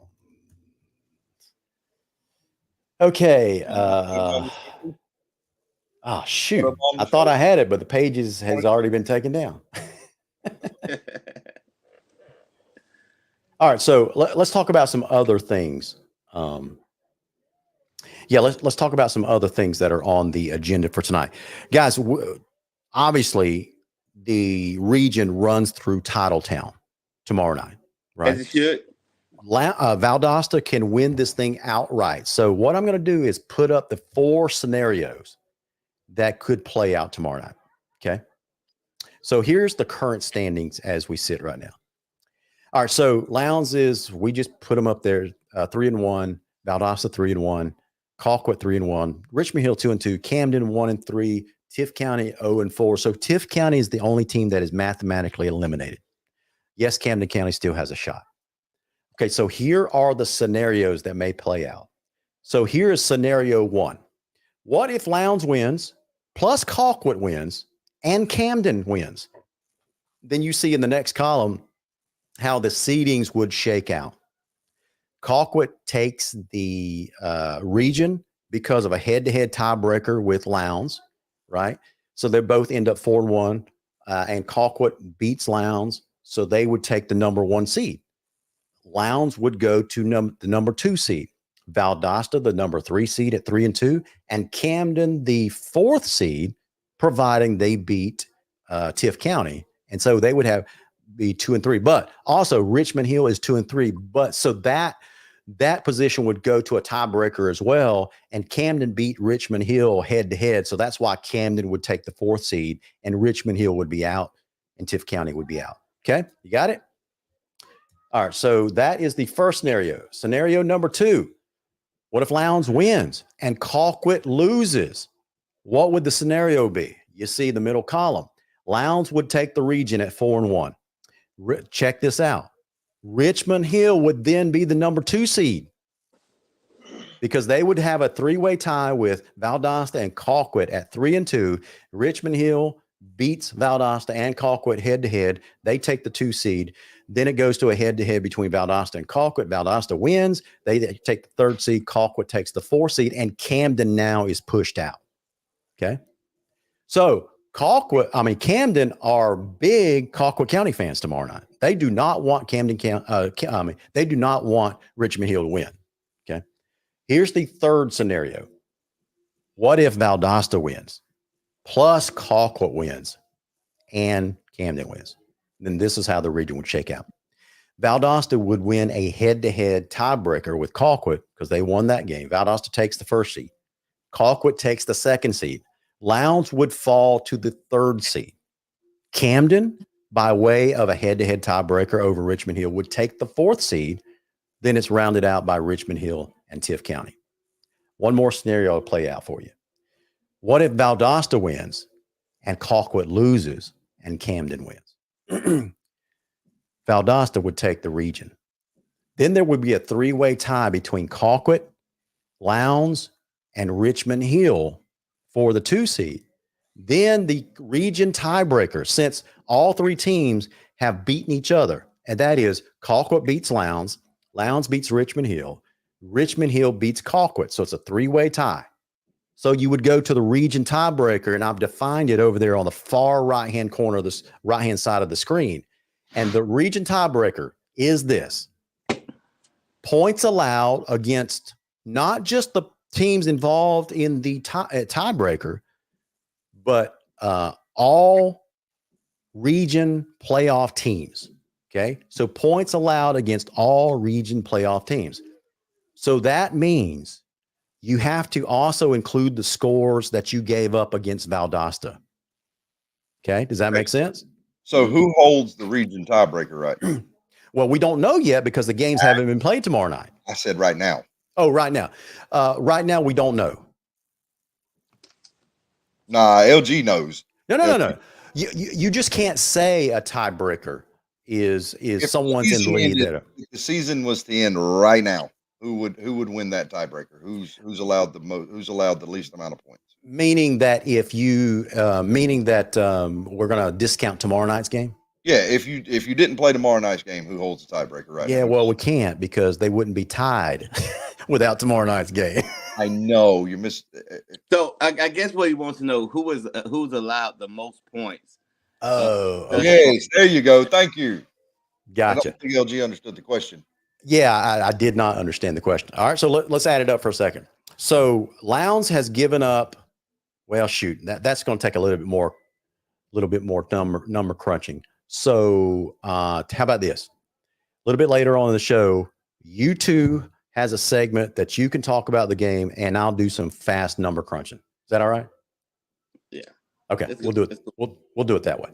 Okay. Oh shoot! I thought I had it, but the pages has already been taken down. All right, so let's talk about some other things. Let's talk about some other things that are on the agenda for tonight, guys. Obviously, the region runs through Titletown tomorrow night, right? As it should. Valdosta can win this thing outright. So what I'm going to do is put up the 4 scenarios that could play out tomorrow night. Okay. So here's the current standings as we sit right now. All right. So Lowndes we just put them up there, 3-1, Valdosta 3-1, Colquitt 3-1, Richmond Hill 2-2, Camden 1-3, Tift County 0-4. So Tift County is the only team that is mathematically eliminated. Yes, Camden County still has a shot. Okay, so here are the scenarios that may play out. So here is scenario 1. What if Lowndes wins, plus Colquitt wins, and Camden wins? Then you see in the next column how the seedings would shake out. Colquitt takes the region because of a head-to-head tiebreaker with Lowndes, right? So they both end up 4-1, and Colquitt beats Lowndes, so they would take the number 1 seed. Lowndes would go to the number 2 seed, Valdosta, the number 3 seed at 3-2, and Camden, the 4th seed, providing they beat Tift County. And so they would be 2-3, but also Richmond Hill is 2-3. But so that position would go to a tiebreaker as well. And Camden beat Richmond Hill head to head. So that's why Camden would take the 4th seed and Richmond Hill would be out and Tift County would be out. Okay. You got it? All right, so that is the first scenario. Scenario number 2, what if Lowndes wins and Colquitt loses? What would the scenario be? You see the middle column. Lowndes would take the region at 4-1. Check this out. Richmond Hill would then be the number 2 seed because they would have a 3-way tie with Valdosta and Colquitt at 3-2. Richmond Hill beats Valdosta and Colquitt head-to-head. They take the 2 seed. Then it goes to a head-to-head between Valdosta and Colquitt. Valdosta wins. They take the 3rd seed. Colquitt takes the 4th seed, and Camden now is pushed out. Okay? So Camden are big Colquitt County fans tomorrow night. They do not want they do not want Richmond Hill to win. Okay? Here's the 3rd scenario. What if Valdosta wins, plus Colquitt wins, and Camden wins? Then this is how the region would shake out. Valdosta would win a head-to-head tiebreaker with Colquitt because they won that game. Valdosta takes the 1st seed. Colquitt takes the 2nd seed. Lowndes would fall to the 3rd seed. Camden, by way of a head-to-head tiebreaker over Richmond Hill, would take the 4th seed. Then it's rounded out by Richmond Hill and Tift County. One more scenario to play out for you. What if Valdosta wins and Colquitt loses and Camden wins? Valdosta would take the region. Then there would be a 3-way tie between Colquitt, Lowndes, and Richmond Hill for the 2 seed. Then the region tiebreaker, since all three teams have beaten each other, and that is Colquitt beats Lowndes, Lowndes beats Richmond Hill, Richmond Hill beats Colquitt. So it's a three-way tie. So you would go to the region tiebreaker, and I've defined it over there on the far right-hand corner of this right-hand side of the screen. And the region tiebreaker is this: points allowed against not just the teams involved in the tiebreaker, but all region playoff teams. Okay. So points allowed against all region playoff teams. So that means you have to also include the scores that you gave up against Valdosta. Okay. Does that make sense? So who holds the region tiebreaker right now? Well, we don't know yet because the games haven't been played tomorrow night. I said right now. Oh, right now. Right now, we don't know. Nah, LG knows. No. You just can't say a tiebreaker is someone's in the lead there. If the season was to end right now, who would win that tiebreaker? Who's allowed the most? Who's allowed the least amount of points? Meaning that if you we're going to discount tomorrow night's game. Yeah, if you didn't play tomorrow night's game, who holds the tiebreaker right now? Yeah, well, we can't because they wouldn't be tied without tomorrow night's game. I know you missed. So I guess what he wants to know who's allowed the most points. Oh, okay. Yes, there you go. Thank you. Gotcha. I don't think LG understood the question. Yeah, I did not understand the question. All right, so let's add it up for a second. So Lowndes has given up. Well, shoot, that's going to take a little bit more number crunching. So how about this? A little bit later on in the show, you two has a segment that you can talk about the game, and I'll do some fast number crunching. Is that all right? Yeah. Okay, we'll do it. We'll do it that way.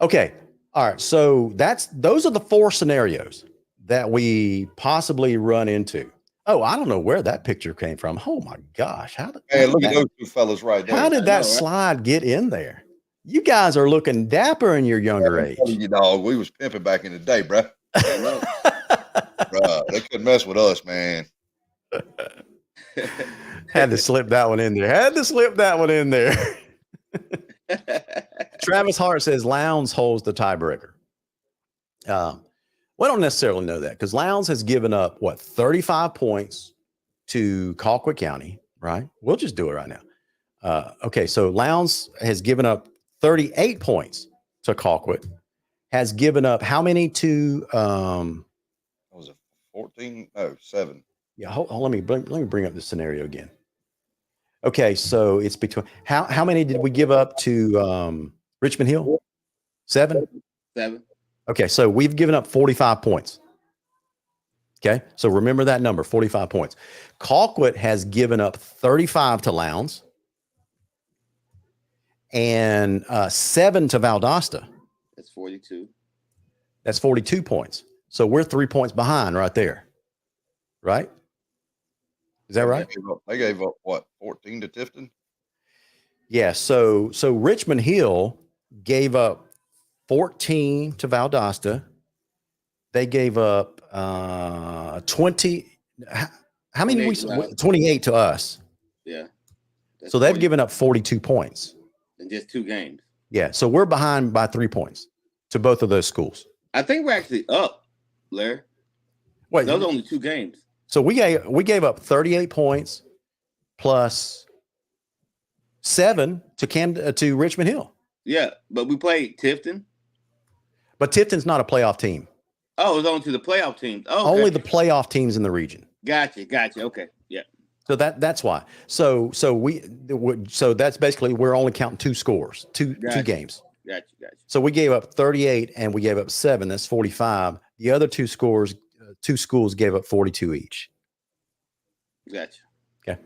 Okay. All right. So those are the four scenarios that we possibly run into. Oh, I don't know where that picture came from. Oh my gosh. Look at those two fellas right there. How did that slide get in there? You guys are looking dapper in your younger age. You dog, we was pimping back in the day, bro. Bruh, they couldn't mess with us, man. Had to slip that one in there. Travis Hart says Lowndes holds the tiebreaker. We don't necessarily know that because Lowndes has given up 35 points to Colquitt County, right? We'll just do it right now. Okay, so Lowndes has given up 38 points to Colquitt. Has given up how many to was it 14? No, 7. Yeah, hold on, let me bring up the scenario again. Okay, so it's between how many did we give up to Richmond Hill? 7? 7. Okay, so we've given up 45 points. Okay, so remember that number, 45 points. Colquitt has given up 35 to Lowndes and 7 to Valdosta. That's 42. That's 42 points. So we're 3 points behind right there. Right? Is that right? They gave up what, 14 to Tifton? Yeah, so Richmond Hill gave up 14 to Valdosta. They gave up 20. How many? 28 to us. Yeah. So they've given up 42 points in just 2 games. Yeah. So we're behind by 3 points to both of those schools. I think we're actually up, Larry. Wait, those are only 2 games. So we gave up 38 points plus 7 to Richmond Hill. Yeah, but we played Tifton. But Tifton's not a playoff team. Oh, it's only to the playoff teams. Oh, okay. Only the playoff teams in the region. Gotcha. Okay, yeah. So that's why. So that's basically we're only counting 2 scores, two games. Gotcha. So we gave up 38 and we gave up 7. That's 45. The other 2 schools gave up 42 each. Gotcha. Okay.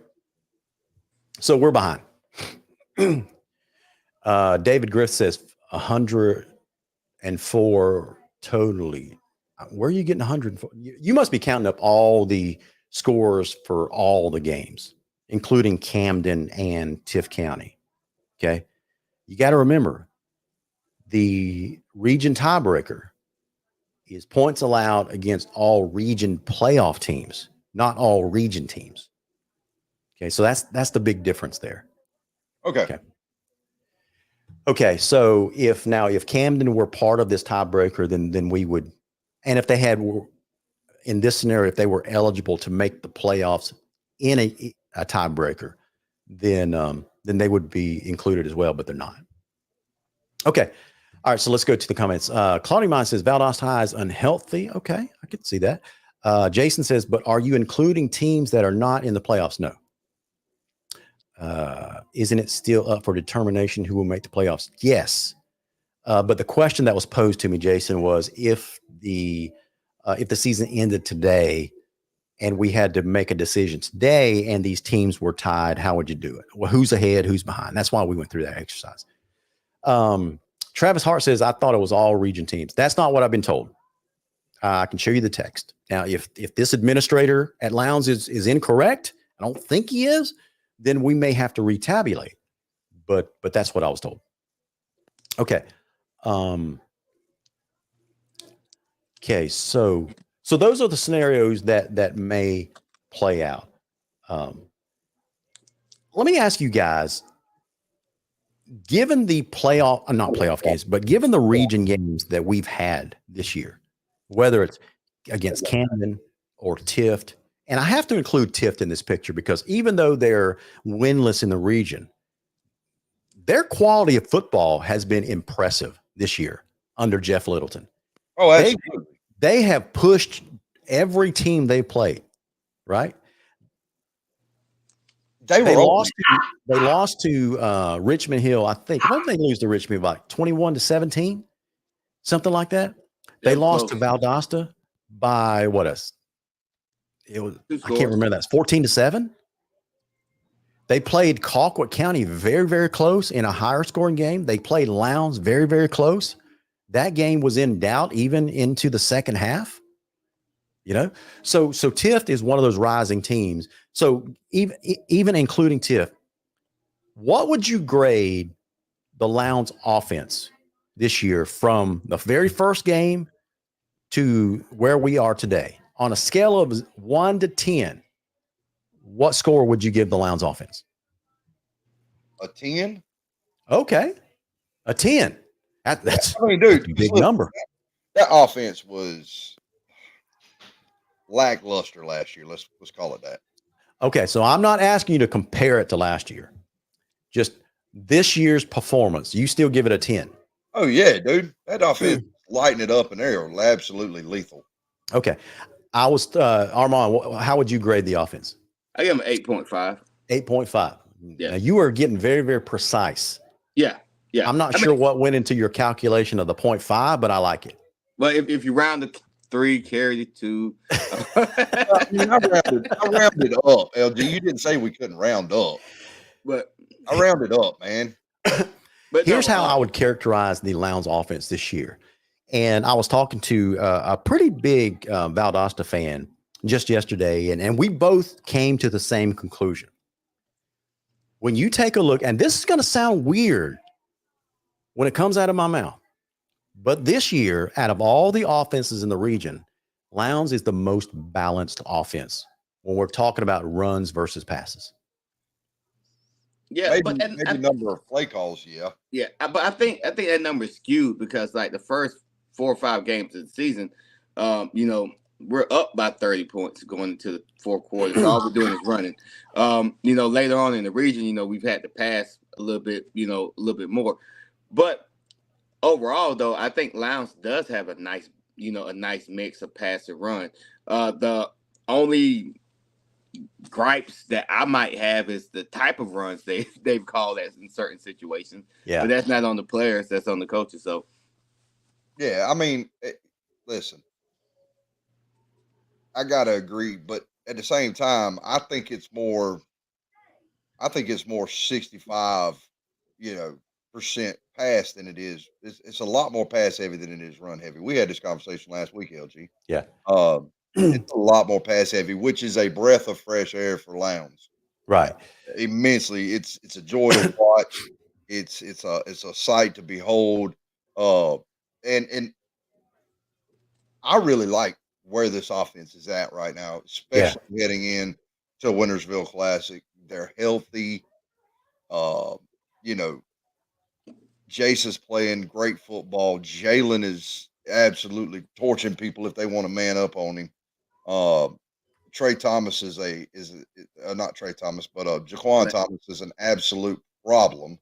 So we're behind. David Griff says 104 totally. Where are you getting 104? You must be counting up all the scores for all the games, including Camden and Tift County. Okay. You got to remember the region tiebreaker is points allowed against all region playoff teams, not all region teams. Okay. So that's the big difference there. Okay. Okay, so if Camden were part of this tiebreaker, then we would, and if they had, in this scenario, if they were eligible to make the playoffs in a tiebreaker, then they would be included as well, but they're not. Okay. All right, so let's go to the comments. Claudia Mine says Valdosta High is unhealthy. Okay, I can see that. Jason says, but are you including teams that are not in the playoffs? No. Isn't it still up for determination who will make the playoffs? Yes. But the question that was posed to me, Jason, was if the season ended today and we had to make a decision today and these teams were tied, how would you do it? Well, who's ahead, who's behind? That's why we went through that exercise. Travis Hart says, I thought it was all region teams. That's not what I've been told. I can show you the text. Now, if this administrator at Lowndes is incorrect, I don't think he is, then we may have to retabulate. But that's what I was told. Okay. Okay, so those are the scenarios that may play out. Let me ask you guys, given the not playoff games, but given the region games that we've had this year, whether it's against Camden or Tift, and I have to include Tift in this picture because even though they're winless in the region, their quality of football has been impressive this year under Jeff Littleton. Oh, absolutely. They have pushed every team they played, right? They lost to Richmond Hill, I think. What did they lose to Richmond by? 21-17? Something like that. They lost to Valdosta by what else? It was I can't remember that. It's 14-7. They played Colquitt County very, very close in a higher scoring game. They played Lowndes very, very close. That game was in doubt even into the second half. So Tift is one of those rising teams. So even including Tift, what would you grade the Lowndes offense this year from the very first game to where we are today? On a scale of 1 to 10, what score would you give the Lowndes offense? A 10. Okay. A 10. That's I mean, dude, a big number. That offense was lackluster last year. Let's call it that. Okay, so I'm not asking you to compare it to last year. Just this year's performance. You still give it a 10. Oh, yeah, dude. That offense lighting it up, and they are absolutely lethal. Okay. I was Armand, how would you grade the offense? I give him 8.5. 8.5. Yeah. Now you are getting very, very precise. Yeah. I'm not sure what went into your calculation of the 0.5, but I like it. Well, if you round the 3, carry the 2. I rounded up, LG. You didn't say we couldn't round up. But I rounded up, man. But here's how I would characterize the Lowndes offense this year. And I was talking to a pretty big Valdosta fan just yesterday, and we both came to the same conclusion. When you take a look, and this is going to sound weird when it comes out of my mouth, but this year, out of all the offenses in the region, Lowndes is the most balanced offense when we're talking about runs versus passes. Yeah, maybe number of play calls, yeah. Yeah, but I think that number is skewed because like the first 4 or 5 games of the season, we're up by 30 points going into the fourth quarter. So all we're doing is running. Later on in the region, we've had to pass a little bit more. But overall, though, I think Lowndes does have a nice mix of pass and run. The only gripes that I might have is the type of runs they've called as in certain situations. Yeah, but that's not on the players; that's on the coaches. So, yeah, I mean, listen, I gotta agree, but at the same time, I think it's more 65, percent pass than it is. It's a lot more pass heavy than it is run heavy. We had this conversation last week, LG. Yeah. It's a lot more pass heavy, which is a breath of fresh air for Lowndes. Right. Immensely. It's a joy to watch. It's a sight to behold. And I really like where this offense is at right now, especially heading in to Winnersville Classic. They're healthy. Jace is playing great football. Jalen is absolutely torching people if they want to man up on him. Trey Thomas is not Trey Thomas, but Jaquan Thomas is an absolute problem.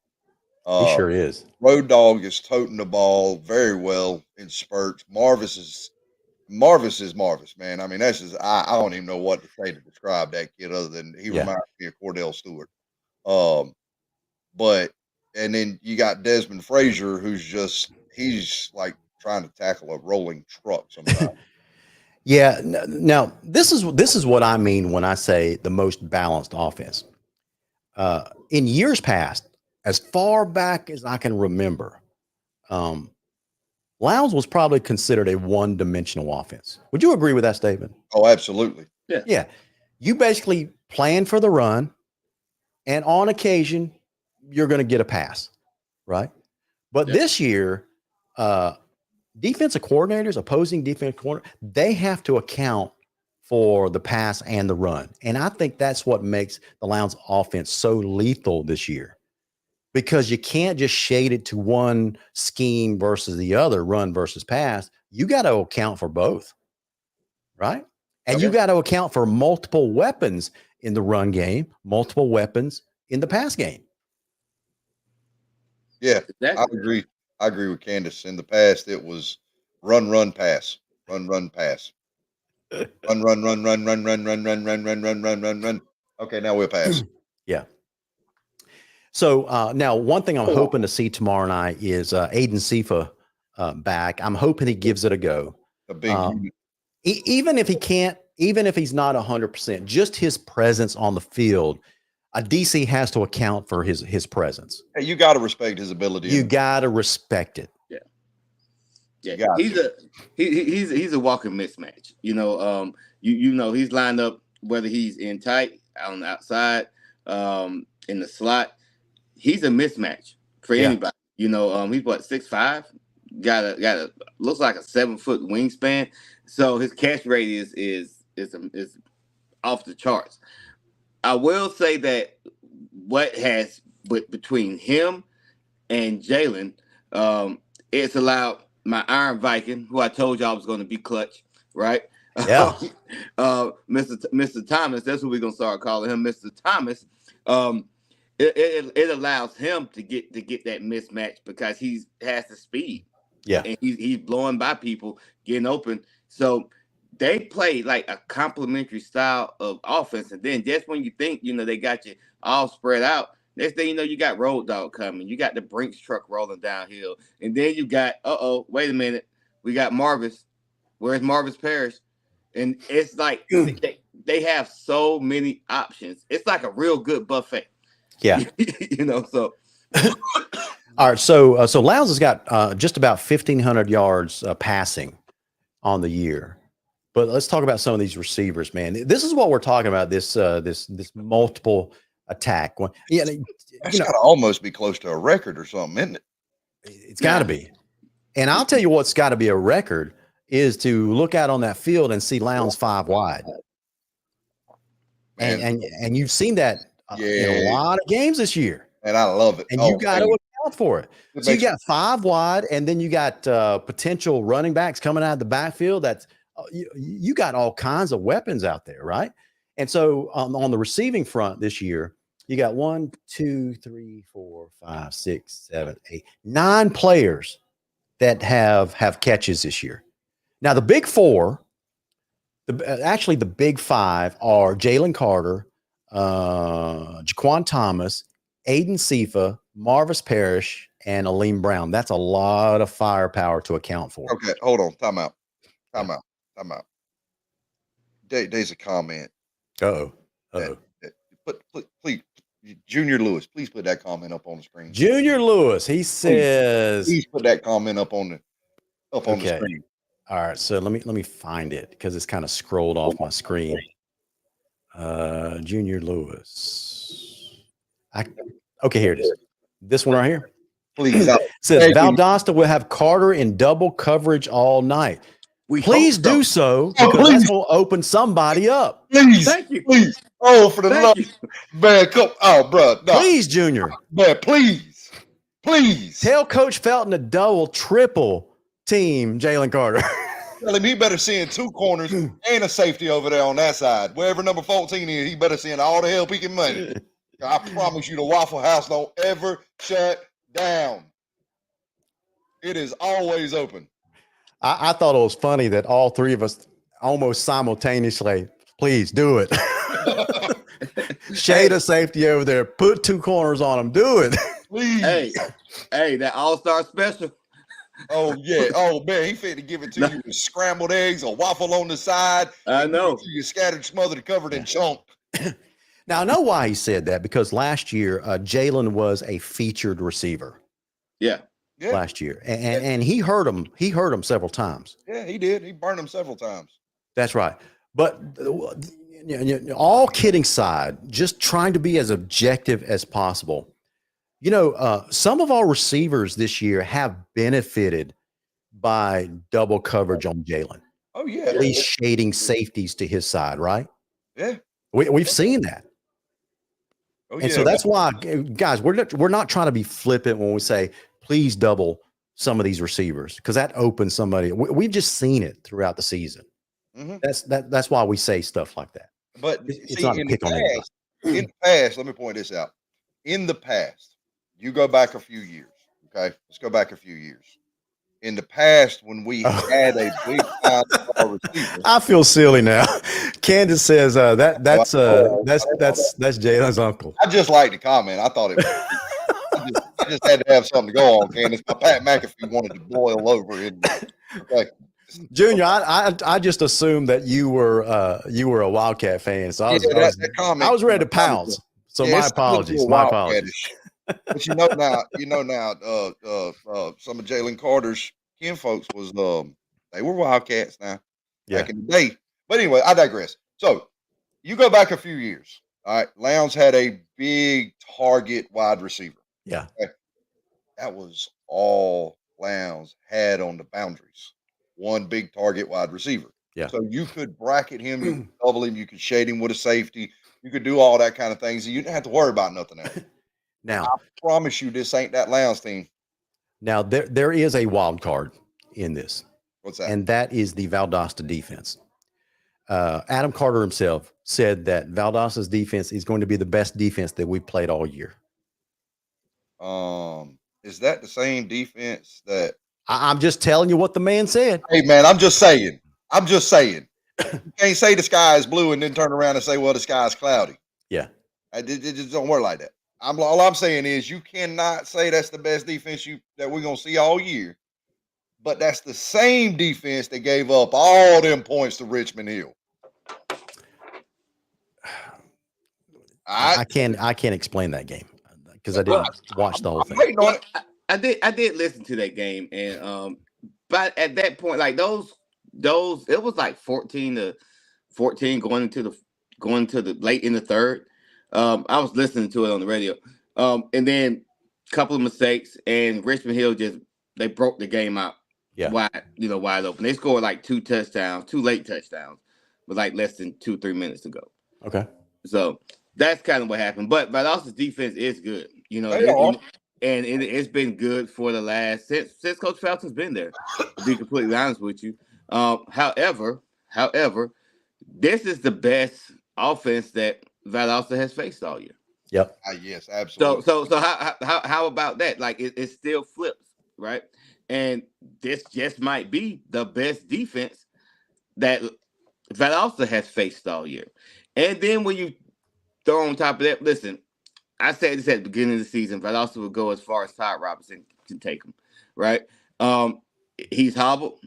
He sure is. Road Dogg is toting the ball very well in spurts. Marvis is Marvis, man. I mean, that's just I don't even know what to say to describe that kid other than he reminds me of Cordell Stewart. But and then you got Desmond Frazier, he's like trying to tackle a rolling truck sometimes. Yeah. Now this is what I mean when I say the most balanced offense. In years past, as far back as I can remember, Lowndes was probably considered a one-dimensional offense. Would you agree with that statement? Oh, absolutely. Yeah. Yeah. You basically plan for the run, and on occasion, you're going to get a pass, right? But this year, defensive coordinators, opposing defensive coordinators, they have to account for the pass and the run. And I think that's what makes the Lowndes offense so lethal this year, because you can't just shade it to one scheme versus the other, run versus pass. You got to account for both, right? And you got to account for multiple weapons in the run game, multiple weapons in the pass game. Yeah, exactly. I agree with Candace. In the past, it was run, pass, run, pass. Run. Okay, now we'll pass. Yeah. So now one thing I'm hoping to see tomorrow night is Aiden Sifa back. I'm hoping he gives it a go. A big unit. Even if he can't, even if he's not 100%, just his presence on the field, a DC has to account for his presence. Hey, you got to respect his ability. You got to respect it. Yeah, he's a walking mismatch. You know, he's lined up whether he's in tight, on the outside, in the slot. He's a mismatch for anybody. You know, he's 6'5", got a looks like a 7-foot wingspan. So his catch radius is off the charts. I will say that between him and Jalen, it's allowed my Iron Viking, who I told y'all was going to be clutch, right? Yeah. Mr. Thomas, that's what we're gonna start calling him, Mr. Thomas. It allows him to get that mismatch because he has the speed. Yeah, and he's blowing by people, getting open. So they play like a complementary style of offense. And then just when you think they got you all spread out, next thing you know, you got Road Dogg coming. You got the Brinks truck rolling downhill, and then you got wait a minute, we got Marvis. Where's Marvis Parrish? And it's like they have so many options. It's like a real good buffet. Yeah. So. All right. So Lowndes has got just about 1,500 yards passing on the year. But let's talk about some of these receivers, man. This is what we're talking about, this multiple attack. Yeah, it's got to almost be close to a record or something, isn't it? It's got to be. And I'll tell you what's got to be a record is to look out on that field and see Lowndes 5 wide. And you've seen that in a lot of games this year. And I love it. And you got to account for it. So you got 5 wide, and then you got potential running backs coming out of the backfield. That's you got all kinds of weapons out there, right? And so on the receiving front this year, you got 1, 2, 3, 4, 5, 6, 7, 8, 9 players that have catches this year. Now, the big four, actually the big 5 are Jalen Carter, Jaquan Thomas, Aiden Sifa, Marvis Parrish, and Aleem Brown. That's a lot of firepower to account for. Okay, hold on. Time out. There's a comment. Uh-oh. Please, Junior Lewis, please put that comment up on the screen. Junior Lewis, he says. Please put that comment up on the screen. All right, so let me find it because it's kind of scrolled off my screen. Junior Lewis. Okay, here it is. This one right here. Please. Says Valdosta will have Carter in double coverage all night. Please do so because that's going to open somebody up. Please. Thank you. Please. Oh, for the love, man. Come, bro. No. Please, Junior. Man, please. Please. Tell Coach Felton to double, triple team Jalen Carter. Tell him he better send 2 corners and a safety over there on that side. Wherever number 14 is, he better send all the help he can money. I promise you the Waffle House don't ever shut down. It is always open. I thought it was funny that all 3 of us almost simultaneously, please do it. Shade a safety over there. Put 2 corners on him. Do it. Please. Hey, that all-star special. Oh, yeah. Oh, man, he fit to give it to you with scrambled eggs, a waffle on the side. I know. You scattered, smothered, covered in chunk. Now, I know why he said that, because last year, Jalen was a featured receiver. Yeah. Last year. And he hurt him. He hurt him several times. Yeah, he did. He burned him several times. That's right. But all kidding aside, just trying to be as objective as possible. Some of our receivers this year have benefited by double coverage on Jalen. Oh, yeah. At least shading safeties to his side, right? Yeah. We've seen that. Oh, and so that's why, guys, we're not trying to be flippant when we say, please double some of these receivers, because that opens somebody. We've just seen it throughout the season. Mm-hmm. That's why we say stuff like that. But it's not a pick on anybody. In the past, let me point this out. In the past, you go back a few years. Okay, let's go back a few years. In the past, when we had a big time receiver, I feel silly now. Candace says that's Jalen's uncle. I just like to comment. I thought it was. I just had to have something to go on, Candace. My Pat McAfee wanted to boil over in okay. Junior, I just assumed that you were a Wildcat fan, so I was ready to pounce. So my apologies. My apologies. But you know now, some of Jalen Carter's kinfolks was they were Wildcats now back in the day. But anyway, I digress. So you go back a few years. All right, Lowndes had a big target wide receiver. Yeah, okay? That was all Lowndes had on the boundaries. One big target wide receiver. Yeah. So you could bracket him, you could double him, you could shade him with a safety, you could do all that kind of things. So you didn't have to worry about nothing else. Now, I promise you, this ain't that Lowndes team. Now there is a wild card in this. What's that? And that is the Valdosta defense. Adam Carter himself said that Valdosta's defense is going to be the best defense that we've played all year. Is that the same defense that? I'm just telling you what the man said. Hey, man, I'm just saying. You can't say the sky is blue and then turn around and say, well, the sky is cloudy. Yeah. It just don't work like that. All I'm saying is you cannot say that's the best defense that we're going to see all year. But that's the same defense that gave up all them points to Richmond Hill. I can't explain that game because I didn't watch the whole thing. I did listen to that game, and but at that point, like those it was like 14-14 going into the late in the third. I was listening to it on the radio, and then a couple of mistakes, and Richmond Hill they broke the game out. Yeah, wide open. They scored like 2 late touchdowns, with like less than 2-3 minutes to go. Okay, so that's kind of what happened. But Valdosta's defense is good, and it's been good for the last since Coach Felton's been there. To be completely honest with you, however, this is the best offense that Valdosta has faced all year. Yep. Yes, absolutely. So how about that? Like it still flips, right? And this just might be the best defense that Valdosta has faced all year. And then when you throw on top of that, listen, I said this at the beginning of the season, Valdosta would go as far as Todd Robinson can take him, right? He's hobbled,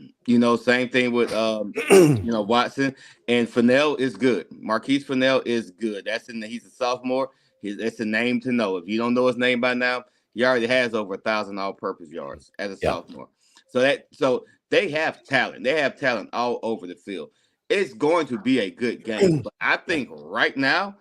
same thing with Watson, and Fennell is good. Marquise Fennell is good. He's a sophomore. It's a name to know. If you don't know his name by now, he already has over 1,000 all-purpose yards as a sophomore. So they have talent. They have talent all over the field. It's going to be a good game. But I think right now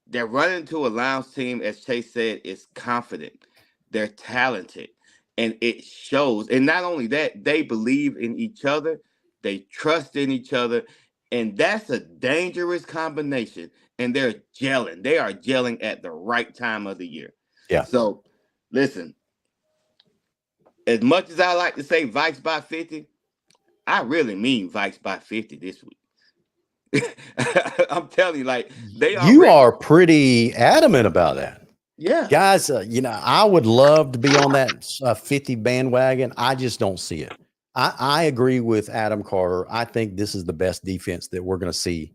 they're running into a Lowndes team, as Chase said, is confident. They're talented. And it shows. And not only that, they believe in each other. They trust in each other. And that's a dangerous combination. And they're gelling. They are gelling at the right time of the year. Yeah. So, listen, as much as I like to say Vikes by 50, I really mean Vikes by 50 this week. I'm telling you, like they are You ready. are pretty adamant about that. Yeah. Guys, I would love to be on that 50 bandwagon. I just don't see it. I agree with Adam Carter. I think this is the best defense that we're going to see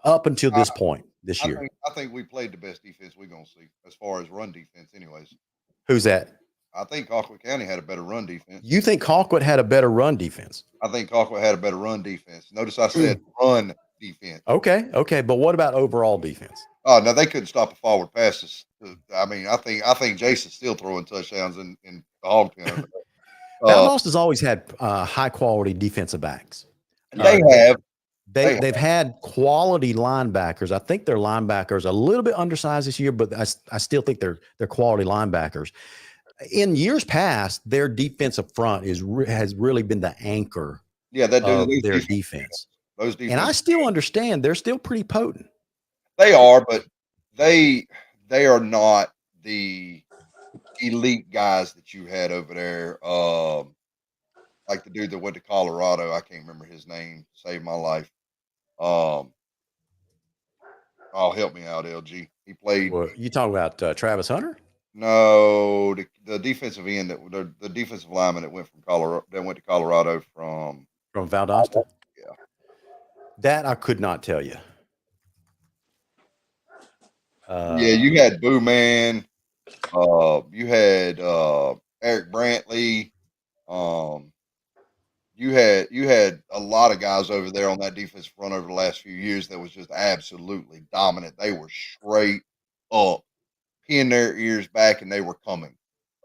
up until this point this year. I think we played the best defense we're going to see as far as run defense anyways. Who's that? I think Colquitt County had a better run defense. You think Colquitt had a better run defense? I think Colquitt had a better run defense. Notice I said run defense. Okay. But what about overall defense? Oh, no, they couldn't stop a forward passes. I mean, I think Jason's still throwing touchdowns in the hog pen. Valdosta has always had high quality defensive backs. They've had quality linebackers. I think their linebackers are a little bit undersized this year, but I still think they're quality linebackers. In years past, their defensive front has really been the anchor of their defense. And I still understand they're still pretty potent. They are, but they are not the elite guys that you had over there. Like the dude that went to Colorado, I can't remember his name. Saved my life. Oh, help me out, LG. He played. What, you talking about Travis Hunter? No, the defensive end the defensive lineman that went from Colorado to Colorado from Valdosta. Yeah, that I could not tell you. Yeah, you had Boo Man. You had Eric Brantley. You had a lot of guys over there on that defensive front over the last few years that was just absolutely dominant. They were straight up, pinning their ears back, and they were coming.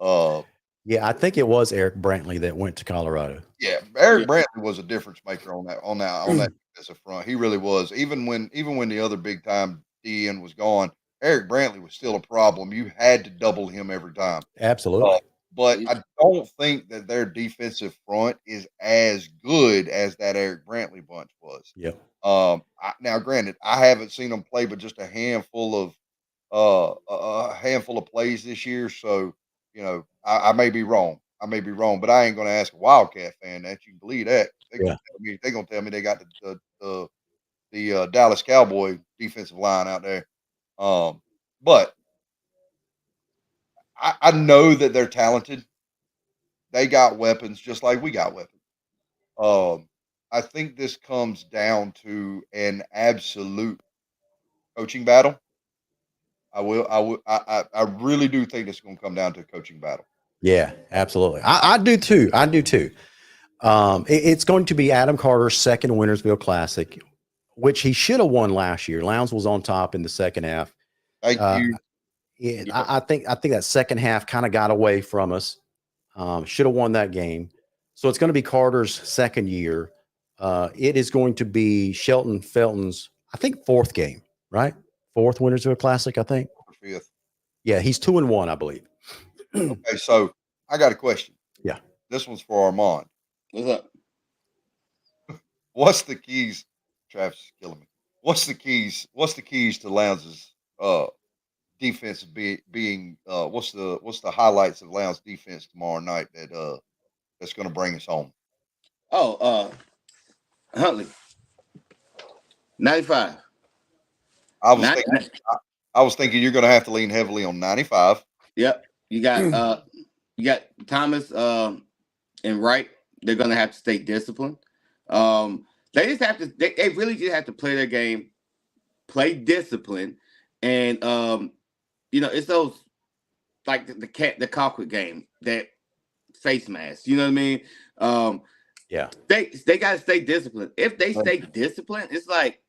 Yeah, I think it was Eric Brantley that went to Colorado. Yeah, Eric Brantley was a difference maker on that defensive front. He really was. Even when the other big time DN was gone, Eric Brantley was still a problem. You had to double him every time. Absolutely. But I don't think that their defensive front is as good as that Eric Brantley bunch was. Yeah. Now, granted, I haven't seen them play, but just a handful of plays this year. So, I may be wrong. But I ain't going to ask a Wildcat fan that. You can believe that. They're going to tell me they got the Dallas Cowboy defensive line out there. But I know that they're talented. They got weapons just like we got weapons. I think this comes down to an absolute coaching battle. I really do think it's going to come down to a coaching battle. Yeah, absolutely. I do too. It's going to be Adam Carter's second Winnersville Classic, which he should have won last year. Lowndes was on top in the second half. Thank you. I think that second half kind of got away from us. Should have won that game. So it's going to be Carter's second year. It is going to be Shelton Felton's, I think, fourth game, right? Fourth Winnersville Classic, I think. Fifth. Yeah, he's 2-1, I believe. Okay, so I got a question. Yeah. This one's for Armand. What's up? What's the keys? Travis is killing me. What's the keys to Lowndes' defense being what's the highlights of Lowndes' defense tomorrow night that's going to bring us home? Huntley, 95. I was thinking you're going to have to lean heavily on 95. Yep, you got Thomas and Wright. They're going to have to stay disciplined. They just have to. They really just have to play their game, play discipline, and it's those like the Colquitt game, that face mask. You know what I mean? Yeah. They got to stay disciplined. If they stay disciplined, it's like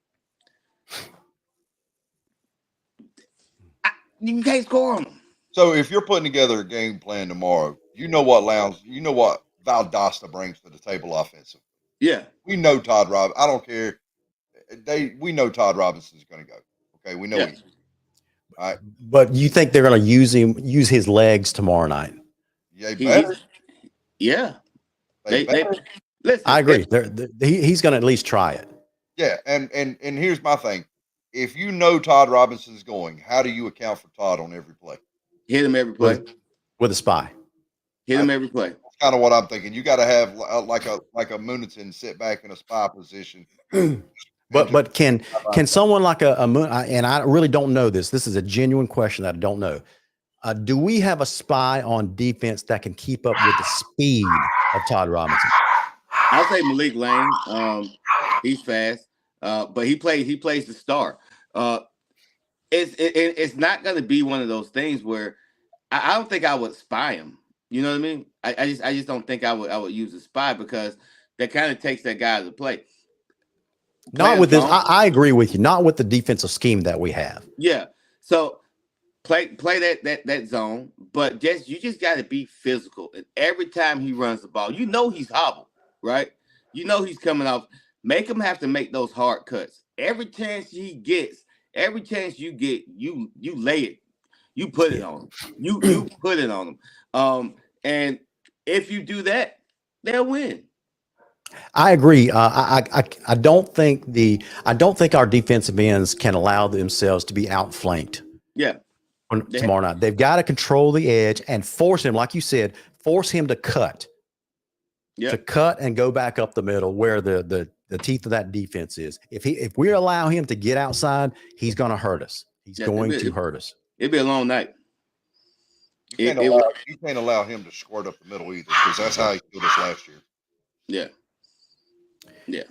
you can't score on them. So if you're putting together a game plan tomorrow, you know what Valdosta brings to the table offensively. Yeah. We know Todd Robinson. I don't care. We know Todd Robinson's going to go. Okay, we know. Yeah. All right. But you think they're going to use his legs tomorrow night? Yeah, better. Yeah. They listen. I agree. He's going to at least try it. Yeah, and here's my thing. If you know Todd Robinson's going, how do you account for Todd on every play? Hit him every play with a spy. Hit him every play. That's kind of what I'm thinking. You got to have like a Munitin sit back in a spy position. But can someone like a Moon, and I really don't know this. This is a genuine question that I don't know. Do we have a spy on defense that can keep up with the speed of Todd Robinson? I'll say Malik Lane. He's fast, but he plays the star. It's not going to be one of those things where I don't think I would spy him. You know what I mean? I just don't think I would use a spy because that kind of takes that guy out of the play. Not with this. I agree with you. Not with the defensive scheme that we have. Yeah. So play that zone, but you just got to be physical. And every time he runs the ball, you know he's hobbled, right? You know he's coming off. Make him have to make those hard cuts. Every chance he gets, every chance you get, you lay it. You put it on him. You put it on him. And if you do that, they'll win. I agree. I don't think our defensive ends can allow themselves to be outflanked. Yeah. Tomorrow night, they've got to control the edge and force him, like you said, force him to cut. Yeah. To cut and go back up the middle where the teeth of that defense is. If we allow him to get outside, he's going to hurt us. He's going to hurt us. It'd be a long night. You can't allow him to squirt up the middle either, because that's how he killed us last year. Yeah. Yeah.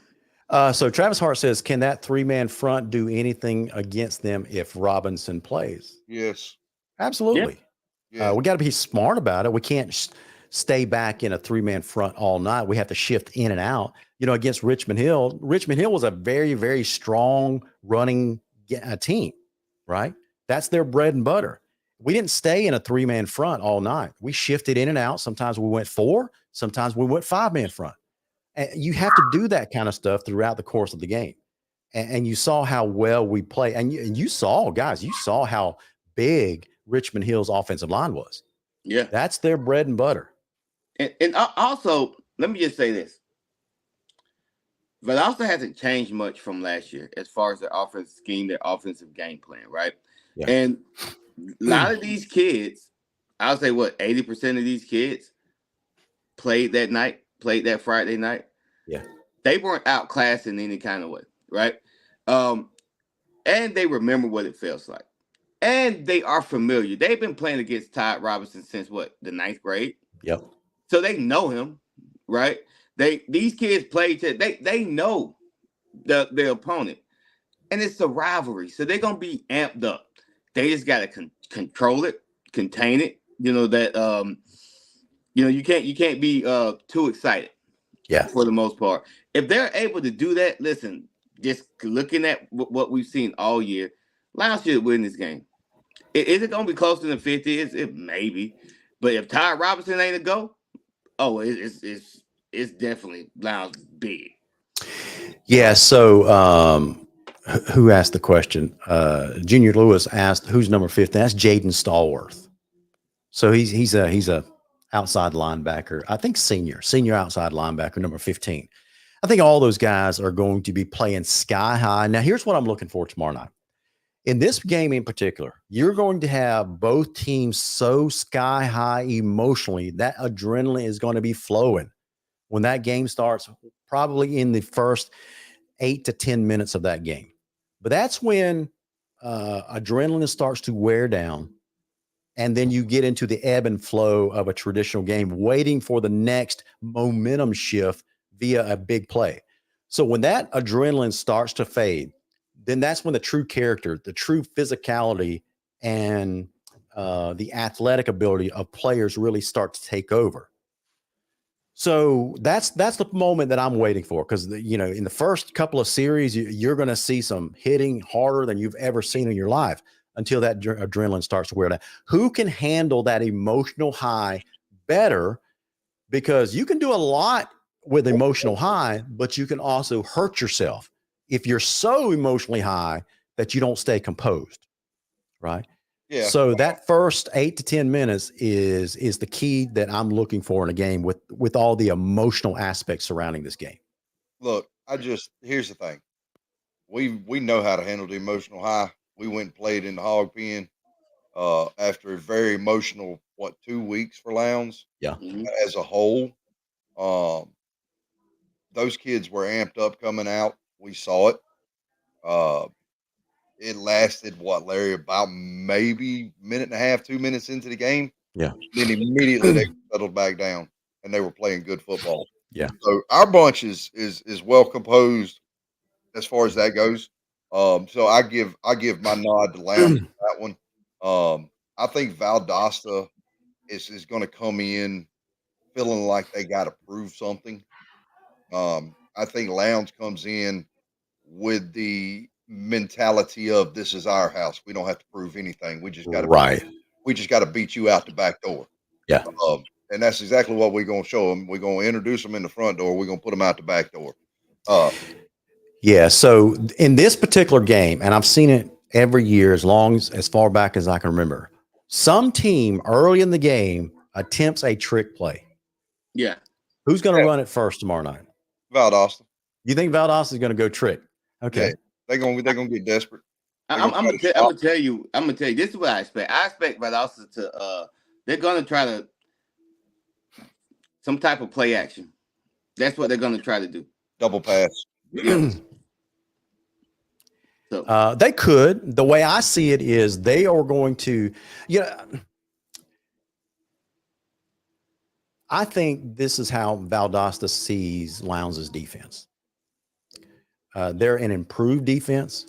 So Travis Hart says, can that 3-man front do anything against them if Robinson plays? Yes. Absolutely. Yeah. We got to be smart about it. We can't stay back in a 3-man front all night. We have to shift in and out. Against Richmond Hill. Richmond Hill was a very, very strong running team, right? That's their bread and butter. We didn't stay in a 3-man front all night. We shifted in and out. Sometimes we went 4, sometimes we went 5-man front. And you have to do that kind of stuff throughout the course of the game. And you saw how well we play. And you saw how big Richmond Hill's offensive line was. Yeah. That's their bread and butter. And also, let me just say this. Valdosta hasn't changed much from last year as far as their offensive scheme, their offensive game plan, right? Yeah. And a lot of these kids, I would say 80% of these kids played that Friday night. Yeah. They weren't outclassed in any kind of way, right? And they remember what it feels like. And they are familiar. They've been playing against Todd Robinson since the 9th grade? Yep. So they know him, right? These kids played they know their opponent. And it's a rivalry. So they're gonna be amped up. They just gotta control it, contain it. You can't be too excited. Yeah. For the most part. If they're able to do that, listen, just looking at what we've seen all year, Lions should win this game. Is it going to be closer than 50? It maybe. But if Todd Robinson ain't a go, it's definitely Lions big. Yeah, so who asked the question? Junior Lewis asked, who's number 15? That's Jaden Stallworth. So he's a outside linebacker. I think senior outside linebacker, number 15. I think all those guys are going to be playing sky high. Now, here's what I'm looking for tomorrow night. In this game in particular, you're going to have both teams so sky high emotionally, that adrenaline is going to be flowing when that game starts, probably in the first 8 to 10 minutes of that game. But that's when adrenaline starts to wear down. And then you get into the ebb and flow of a traditional game, waiting for the next momentum shift via a big play. So when that adrenaline starts to fade, then that's when the true character, the true physicality, and the athletic ability of players really start to take over. So that's the moment that I'm waiting for, because in the first couple of series, you're going to see some hitting harder than you've ever seen in your life until that adrenaline starts to wear down. Who can handle that emotional high better? Because you can do a lot with emotional high, but you can also hurt yourself if you're so emotionally high that you don't stay composed, right? Yeah. So that first 8 to 10 minutes is the key that I'm looking for in a game with all the emotional aspects surrounding this game. Look, here's the thing. We know how to handle the emotional high. We went and played in the hog pen after a very emotional 2 weeks for Lowndes. Yeah. As a whole, those kids were amped up coming out. We saw it. It lasted Larry, about maybe minute and a half, 2 minutes into the game. Yeah. Then immediately they settled back down and they were playing good football. Yeah. So our bunch is well composed as far as that goes. So I give my nod to Lowndes for that one. I think Valdosta is going to come in feeling like they got to prove something. I think Lowndes comes in with the mentality of this is our house. We don't have to prove anything. We just got to beat you out the back door. Yeah. And that's exactly what we're going to show them. We're going to introduce them in the front door. We're going to put them out the back door. Yeah. So in this particular game, and I've seen it every year as far back as I can remember, some team early in the game attempts a trick play. Yeah. Who's going to run it first tomorrow night? Valdosta. You think Valdosta is going to go trick? Okay. Yeah, they're gonna get desperate. I'm gonna tell you. This is what I expect. I expect Valdosta to. They're gonna try to some type of play action. That's what they're gonna try to do. Double pass. Yeah. So they could. The way I see it is they are going to. I think this is how Valdosta sees Lowndes' defense. They're an improved defense,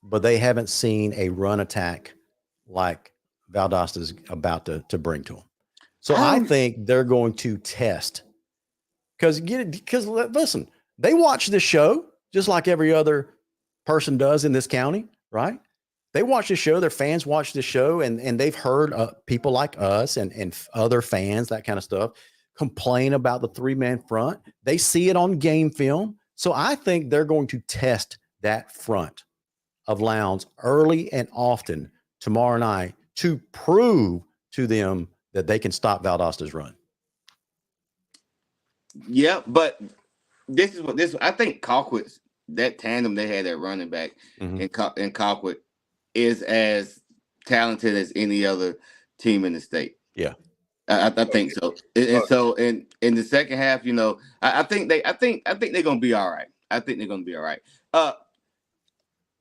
but they haven't seen a run attack like Valdosta is about to bring to them. So I think they're going to test because listen, they watch this show just like every other person does in this county, right? They watch the show. Their fans watch the show, and they've heard people like us and other fans, that kind of stuff, complain about the 3-man front. They see it on game film. So I think they're going to test that front of Lowndes early and often tomorrow night to prove to them that they can stop Valdosta's run. Yeah, but this is I think Colquitt's, that tandem they had at running back in Colquitt is as talented as any other team in the state. Yeah. I think so. And so in the second half, I think they're gonna be all right. I think they're gonna be all right.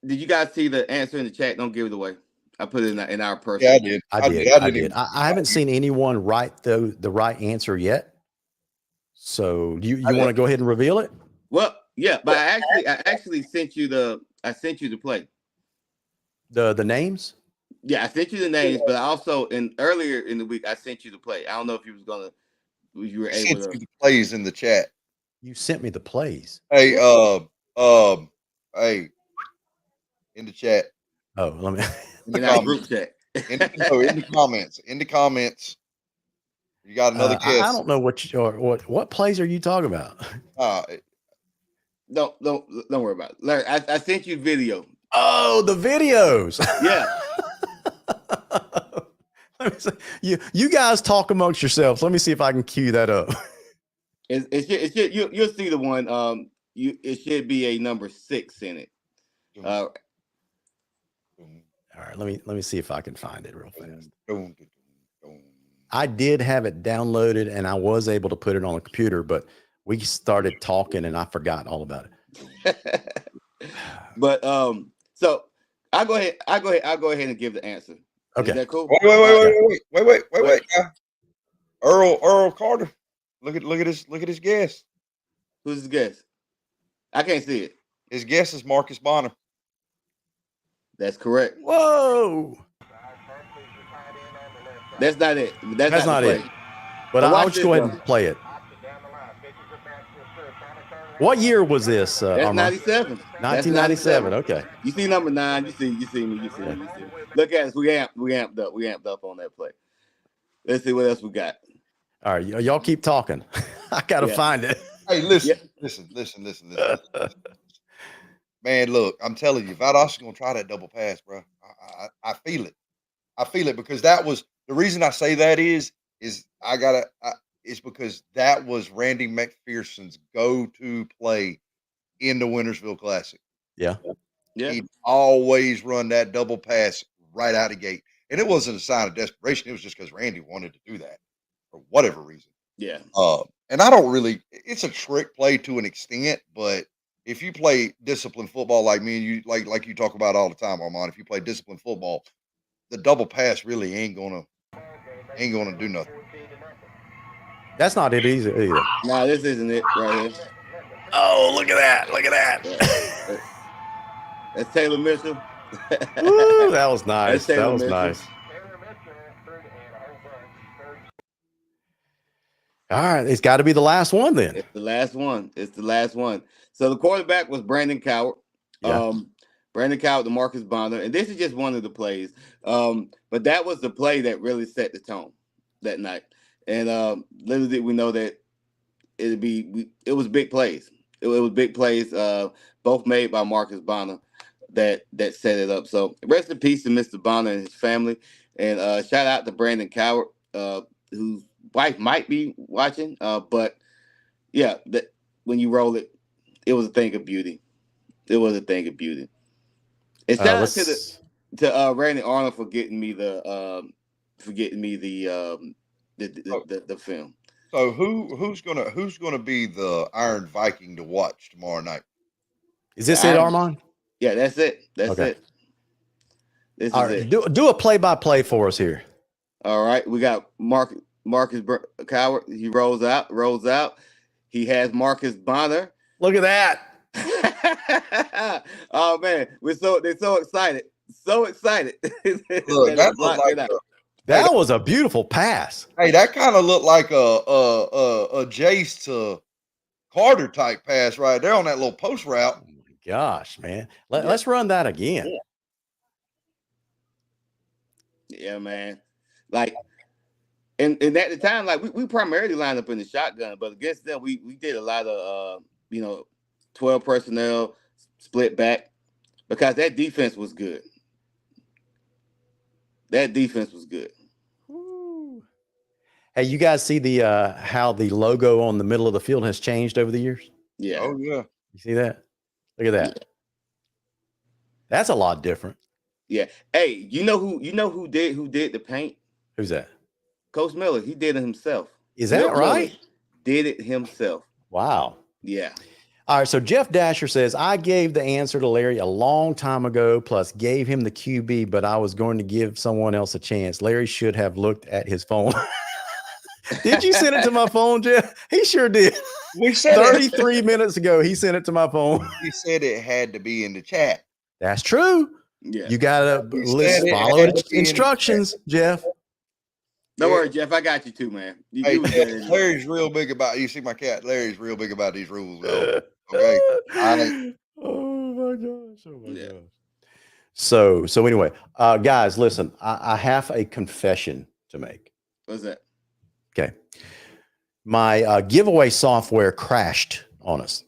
Did you guys see the answer in the chat? Don't give it away. I put it in our personal. Yeah, I did. I haven't seen anyone write the right answer yet. So you want to go ahead and reveal it? Well, yeah, but I actually sent you the play. The names? Yeah, I sent you the names, but also earlier in the week I sent you the play. I don't know if you were able to. The plays in the chat. You sent me the plays. Hey, hey, in the chat. Oh, let me. In our group chat. in the comments. You got another guess. I don't know what plays are you talking about? Don't worry about it. Larry, I sent you video. Oh, the videos. Yeah. Let me see. You guys talk amongst yourselves. Let me see if I can cue that up. You'll see the one. It should be a number 6 in it. All right, let me see if I can find it real fast. I did have it downloaded and I was able to put it on the computer, but we started talking and I forgot all about it. But so I'll go ahead and give the answer. Okay. Is that cool? Wait. Earl Carter. Look at his guess. Who's his guess? I can't see it. His guess is Marcus Bonner. That's correct. Whoa. That's not it. That's not it. But I'll just go ahead and play it. What year was this? That's 97. 1997. Okay. You see number 9. You see me. Look at us. We amped up on that play. Let's see what else we got. All right, y'all keep talking. I gotta find it. Hey, listen. Man, look, I'm telling you, Valdosta's gonna try that double pass, bro. I feel it. I feel it because that was the reason I say that is it's because that was Randy McPherson's go-to play in the Winnersville Classic. Yeah. He'd always run that double pass right out of the gate. And it wasn't a sign of desperation. It was just because Randy wanted to do that for whatever reason. Yeah. And I don't really, it's a trick play to an extent, but if you play disciplined football like me and you, like you talk about all the time, Armand, if you play disciplined football, the double pass really ain't gonna do nothing. That's not it either. No, this isn't it right here. Oh, look at that. Look at that. Yeah. That's Taylor Mitchell. Ooh, that was nice. That was Mitchell. nice. All right, it's got to be the last one then. It's the last one. It's the last one. So the quarterback was Brandon Coward. Yeah. Brandon Coward, the Marcus Bonner, and this is just one of the plays. But that was the play that really set the tone that night. And little did we know that it was big plays. It was big plays, both made by Marcus Bonner that set it up. So rest in peace to Mr. Bonner and his family. And shout out to Brandon Coward, whose wife might be watching. But yeah, that when you roll it, it was a thing of beauty. It was a thing of beauty. And shout out to Randy Arnold for getting me the film. So who's gonna be the Iron Viking to watch tomorrow night? Is this it, Armand? Yeah, that's it. That's it. This all is right, it. Do a play-by-play for us here. All right, we got Marcus Coward. He rolls out. He has Marcus Bonner. Look at that. Oh man, they're so excited. So excited. Look, that was a beautiful pass. Hey, that kind of looked like a Jace to Carter type pass right there on that little post route. Oh my gosh, man. Let's run that again. Yeah, man. Like, and at the time, like we primarily lined up in the shotgun, but against them, we did a lot of 12 personnel split back because that defense was good. That defense was good. Ooh. Hey, you guys see the how the logo on the middle of the field has changed over the years? Yeah. Oh yeah. You see that? Look at that. Yeah. That's a lot different. Yeah. Hey, you know who did the paint? Who's that? Coach Miller. He did it himself. Is that right? Did it himself. Wow. Yeah. All right, so Jeff Dasher says, I gave the answer to Larry a long time ago, plus gave him the QB, but I was going to give someone else a chance. Larry should have looked at his phone. Did you send it to my phone, Jeff? He sure did. We said 33 minutes ago, he sent it to my phone. He said it had to be in the chat. That's true. Yeah. You got to follow instructions, Jeff. Don't worry, Jeff. I got you too, man. Larry's real big about. You see my cat. Larry's real big about these rules, though. Okay. Oh my gosh. Oh my gosh. So anyway, guys, listen. I have a confession to make. What's that? Okay. My giveaway software crashed on us,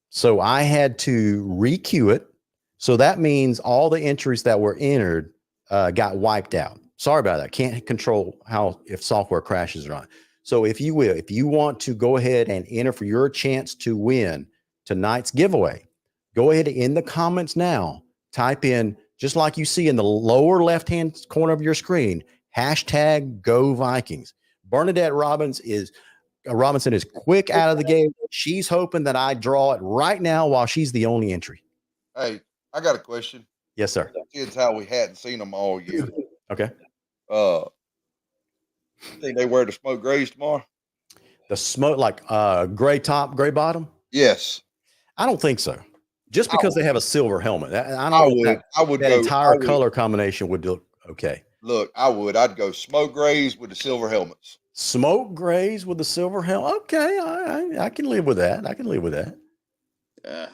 so I had to re-queue it. So that means all the entries that were entered got wiped out. Sorry about that. Can't control if software crashes or not. So if you want to go ahead and enter for your chance to win tonight's giveaway, go ahead in the comments now, type in, just like you see in the lower left-hand corner of your screen, #GoVikings. Bernadette Robinson is quick out of the game. She's hoping that I draw it right now while she's the only entry. Hey, I got a question. Yes, sir. Kids, how we hadn't seen them all year. Okay. Think they wear the smoke grays tomorrow? The smoke, like gray top, gray bottom? Yes. I don't think so. Just because they have a silver helmet. I would that go, entire color combination would look okay. Look, I'd go smoke grays with the silver helmets. Smoke grays with the silver helmet. Okay, I can live with that. I can live with that.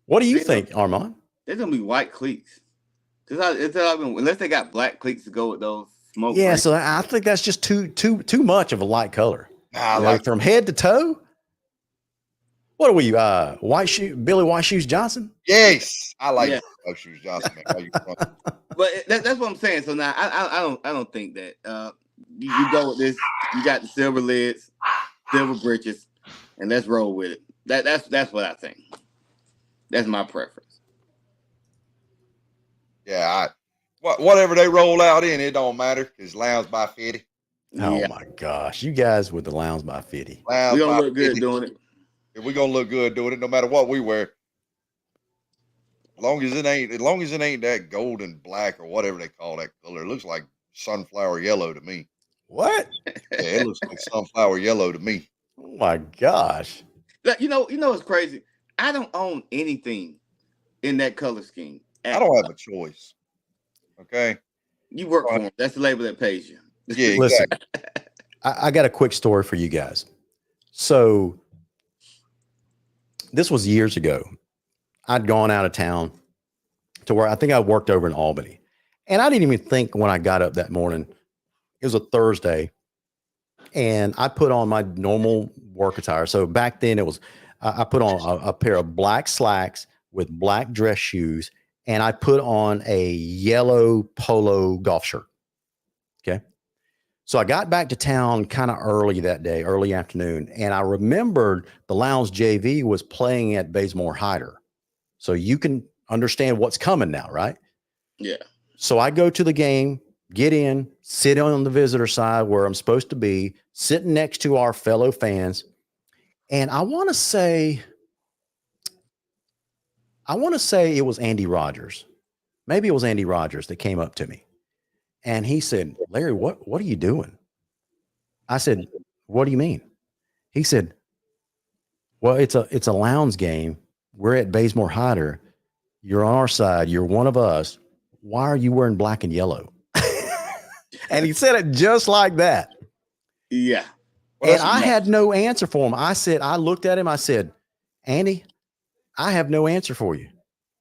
What do you think, Armand? There's gonna be white cleats. Unless they got black cleats to go with those smoke. Yeah, so I think that's just too much of a light color. Like from head to toe. What are we? Billy White Shoes Johnson? Yes, I like White Shoes Johnson. Man. But that's what I'm saying. So now I don't think that you go with this. You got the silver lids, silver britches, and let's roll with it. That's what I think. That's my preference. Yeah, Whatever they roll out in, it don't matter because Lounge by 50. Oh my gosh, you guys with the Lounge by 50. We gonna look good doing it. We're gonna look good doing it, no matter what we wear. As long as it ain't that golden black or whatever they call that color. It looks like sunflower yellow to me. What? Yeah, it looks like sunflower yellow to me. Oh my gosh. You know it's crazy. I don't own anything in that color scheme. I don't have a choice. Okay. You work for them. That's the label that pays you. Yeah, exactly. Listen, I got a quick story for you guys. So this was years ago. I'd gone out of town to where I think I worked over in Albany. And I didn't even think when I got up that morning, it was a Thursday, and I put on my normal work attire. So back then it was, I put on a pair of black slacks with black dress shoes, and I put on a yellow polo golf shirt. Okay. So I got back to town kind of early that day, early afternoon. And I remembered the Lounge JV was playing at Bazemore Hyder. So you can understand what's coming now, right? Yeah. So I go to the game, get in, sit on the visitor side where I'm supposed to be, sitting next to our fellow fans. And I want to say it was Andy Rogers. Maybe it was Andy Rogers that came up to me. And he said, Larry, what are you doing? I said, what do you mean? He said, well, it's a Lounge game. We're at Bazemore Hyder. You're on our side. You're one of us. Why are you wearing black and yellow? And he said it just like that. Yeah. Well, and I had no answer for him. I looked at him. I said, Andy, I have no answer for you.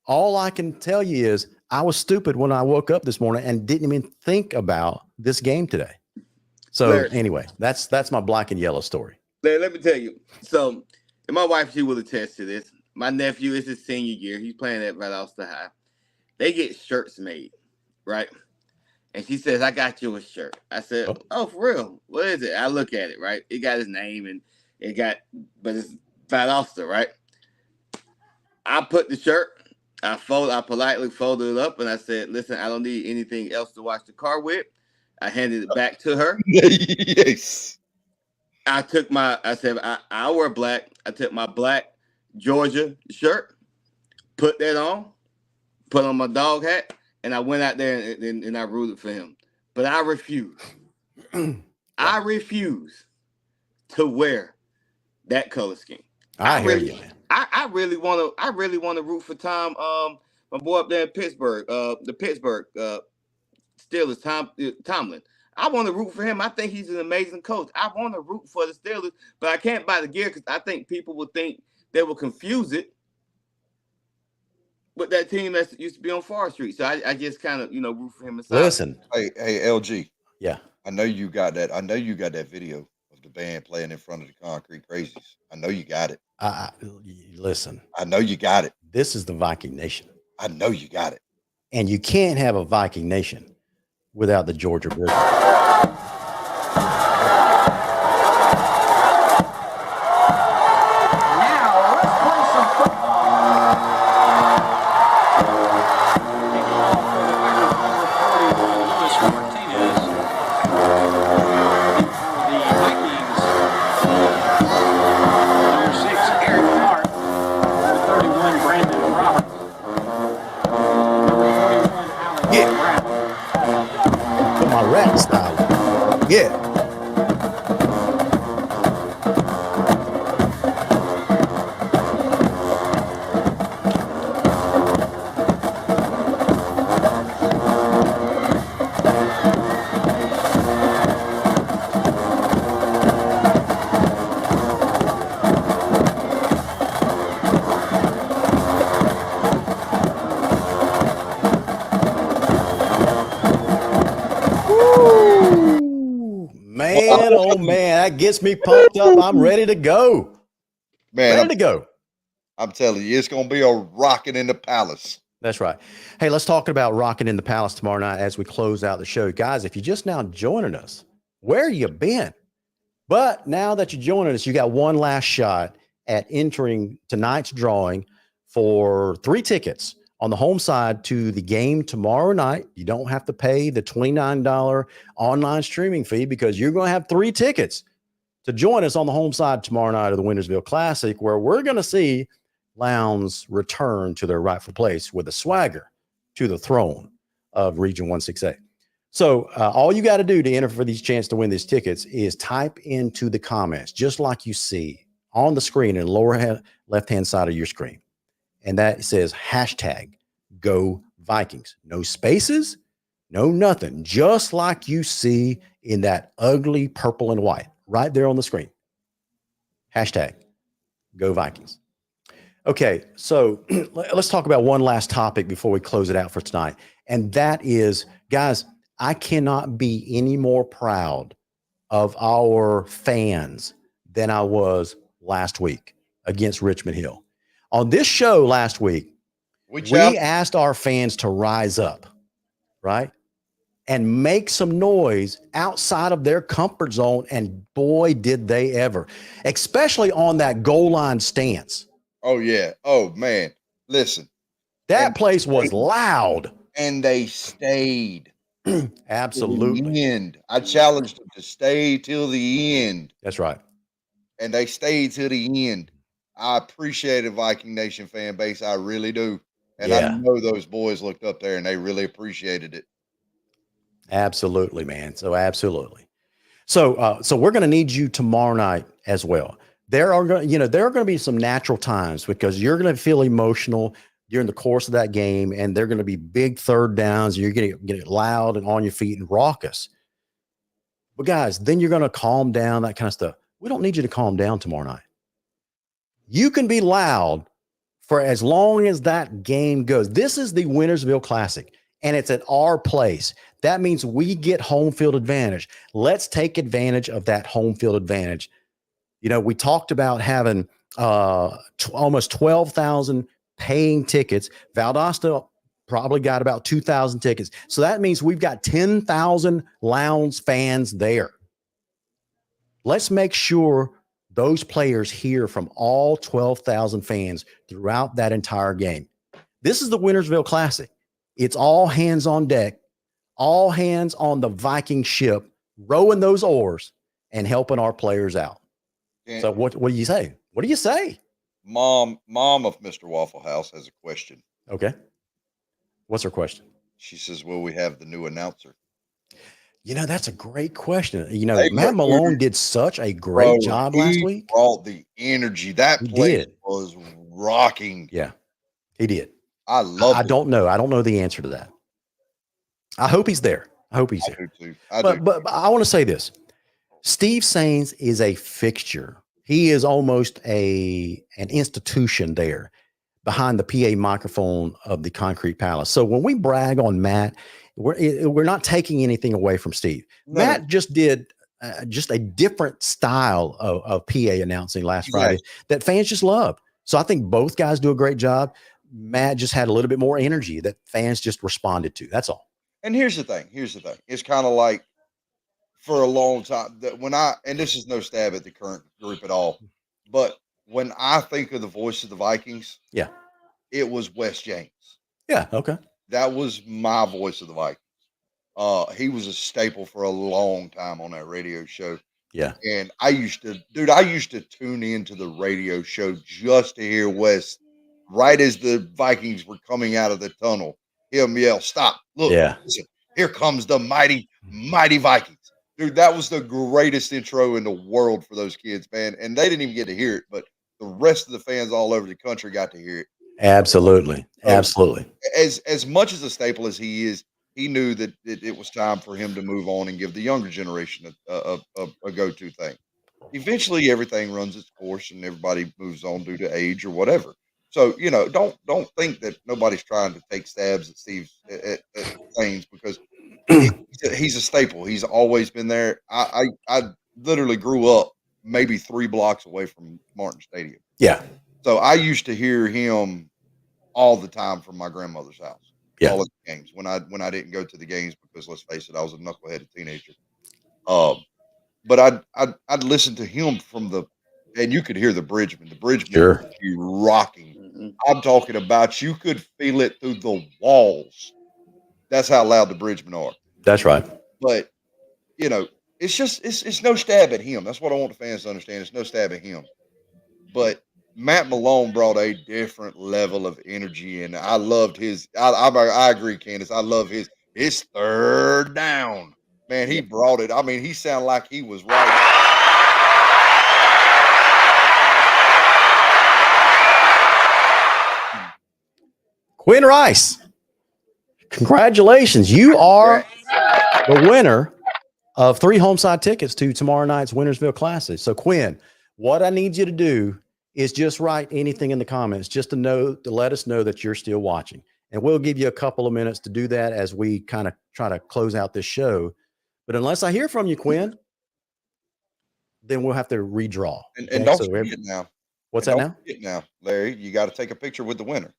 All I can tell you is I was stupid when I woke up this morning and didn't even think about this game today. So Larry, anyway, that's my black and yellow story. Larry, let me tell you. So, and my wife, she will attest to this. My nephew is his senior year. He's playing at Valdosta High. They get shirts made, right? And she says, I got you a shirt. I said, oh, for real? What is it? I look at it, right? It got his name and but it's Valdosta, right? I put the shirt, I politely folded it up and I said, listen, I don't need anything else to wash the car with. I handed it back to her. Yes. I said, I wear black. I took my black Georgia shirt, put that on, put on my dog hat, and I went out there and I rooted for him. But I refuse. I refuse to wear that color scheme. I hear you, man. I really want to root for Tom, my boy up there in Pittsburgh, the Pittsburgh Steelers, Tomlin. I want to root for him. I think he's an amazing coach. I want to root for the Steelers, but I can't buy the gear because I think people will think they will confuse it with that team that used to be on Far Street. So I just kind of, root for him. Listen. Hey, LG. Yeah. I know you got that. I know you got that video of the band playing in front of the Concrete Crazies. I know you got it. Listen. I know you got it. This is the Viking Nation. I know you got it. And you can't have a Viking Nation without the Georgia Business. Rat style. Yeah. Man, oh man, that gets me pumped up. I'm ready to go. Man, ready to go. I'm telling you, it's going to be a rocking in the palace. That's right. Hey, let's talk about rocking in the palace tomorrow night as we close out the show. Guys, if you're just now joining us, where you been? But now that you're joining us, you got one last shot at entering tonight's drawing for 3 tickets on the home side to the game tomorrow night. You don't have to pay the $29 online streaming fee because you're going to have 3 tickets to join us on the home side tomorrow night of the Winnersville Classic, where we're going to see Lowndes return to their rightful place with a swagger to the throne of Region 16A. So all you got to do to enter for these chance to win these tickets is type into the comments, just like you see on the screen in the lower left-hand side of your screen. And that says hashtag Go Vikings. No spaces, no nothing. Just like you see in that ugly purple and white right there on the screen. Hashtag Go Vikings. Okay, so let's talk about one last topic before we close it out for tonight. And that is, guys, I cannot be any more proud of our fans than I was last week against Richmond Hill. On this show last week, we asked our fans to rise up, right? And make some noise outside of their comfort zone. And boy, did they ever, especially on that goal line stance. Oh, yeah. Oh, man. Listen. That place was loud. And they stayed. Absolutely. To the end. I challenged them to stay till the end. That's right. And they stayed till the end. I appreciate it, Viking Nation fan base. I really do. And I know those boys looked up there and they really appreciated it. Absolutely, man. So absolutely. So we're going to need you tomorrow night as well. There are going to be some natural times because you're going to feel emotional during the course of that game, and they're going to be big third downs. You're going to get loud and on your feet and raucous. But guys, then you're going to calm down, that kind of stuff. We don't need you to calm down tomorrow night. You can be loud for as long as that game goes. This is the Winnersville Classic, and it's at our place. That means we get home field advantage. Let's take advantage of that home field advantage. You know, we talked about having almost 12,000 paying tickets. Valdosta probably got about 2,000 tickets. So that means we've got 10,000 Lowndes fans there. Let's make sure those players hear from all 12,000 fans throughout that entire game. This is the Winnersville Classic. It's all hands on deck, all hands on the Viking ship, rowing those oars and helping our players out. So what do you say? What do you say? Mom of Mr. Waffle House has a question. Okay. What's her question? She says, will we have the new announcer? You know, that's a great question. You know, Matt Malone did such a great job last week. He brought the energy. That place was rocking. Yeah, he did. I love it. I don't know. I don't know the answer to that. I hope he's there. I hope he's there. Do too. But I want to say this. Steve Sains is a fixture. He is almost an institution there behind the PA microphone of the Concrete Palace. So when we brag on Matt, we're not taking anything away from Steve. No. Matt just did just a different style of PA announcing last Friday that fans just love. So I think both guys do a great job. Matt just had a little bit more energy that fans just responded to. That's all. And here's the thing. It's kind of like, for a long time, that and this is no stab at the current group at all, but when I think of the voice of the Vikings, it was Wes James. Yeah, okay. That was my voice of the Vikings. He was a staple for a long time on that radio show. Yeah. And I used to tune into the radio show just to hear Wes, right as the Vikings were coming out of the tunnel, hear him yell, "Stop, look, listen, here comes the mighty, mighty Vikings." Dude, that was the greatest intro in the world for those kids, man. And they didn't even get to hear it, but the rest of the fans all over the country got to hear it. Absolutely. Absolutely. As much as a staple as he is, he knew that it was time for him to move on and give the younger generation a go-to thing. Eventually, everything runs its course and everybody moves on due to age or whatever. So, you know, don't think that nobody's trying to take stabs at Steve's at things, because he's a staple. He's always been there. I literally grew up maybe 3 blocks away from Martin Stadium. Yeah. So I used to hear him all the time from my grandmother's house. Yeah. All of the games when I didn't go to the games because, let's face it, I was a knuckleheaded teenager. But I'd listen to him and you could hear the Bridgeman. The Bridgeman would be rocking I'm talking about you could feel it through the walls. That's how loud the Bridgemen are. That's right. But you know, it's no stab at him. That's what I want the fans to understand. It's no stab at him. But Matt Malone brought a different level of energy, and I loved his. I agree, Candace. I love his third down. Man, he brought it. I mean, he sounded like he was right. Quinn Rice, congratulations. You are the winner of 3 home side tickets to tomorrow night's Winnersville Classic. So, Quinn, what I need you to do is just write anything in the comments just to let us know that you're still watching. And we'll give you a couple of minutes to do that as we kind of try to close out this show. But unless I hear from you, Quinn, then we'll have to redraw. And don't forget now. What's that now? Now, Larry, you got to take a picture with the winner.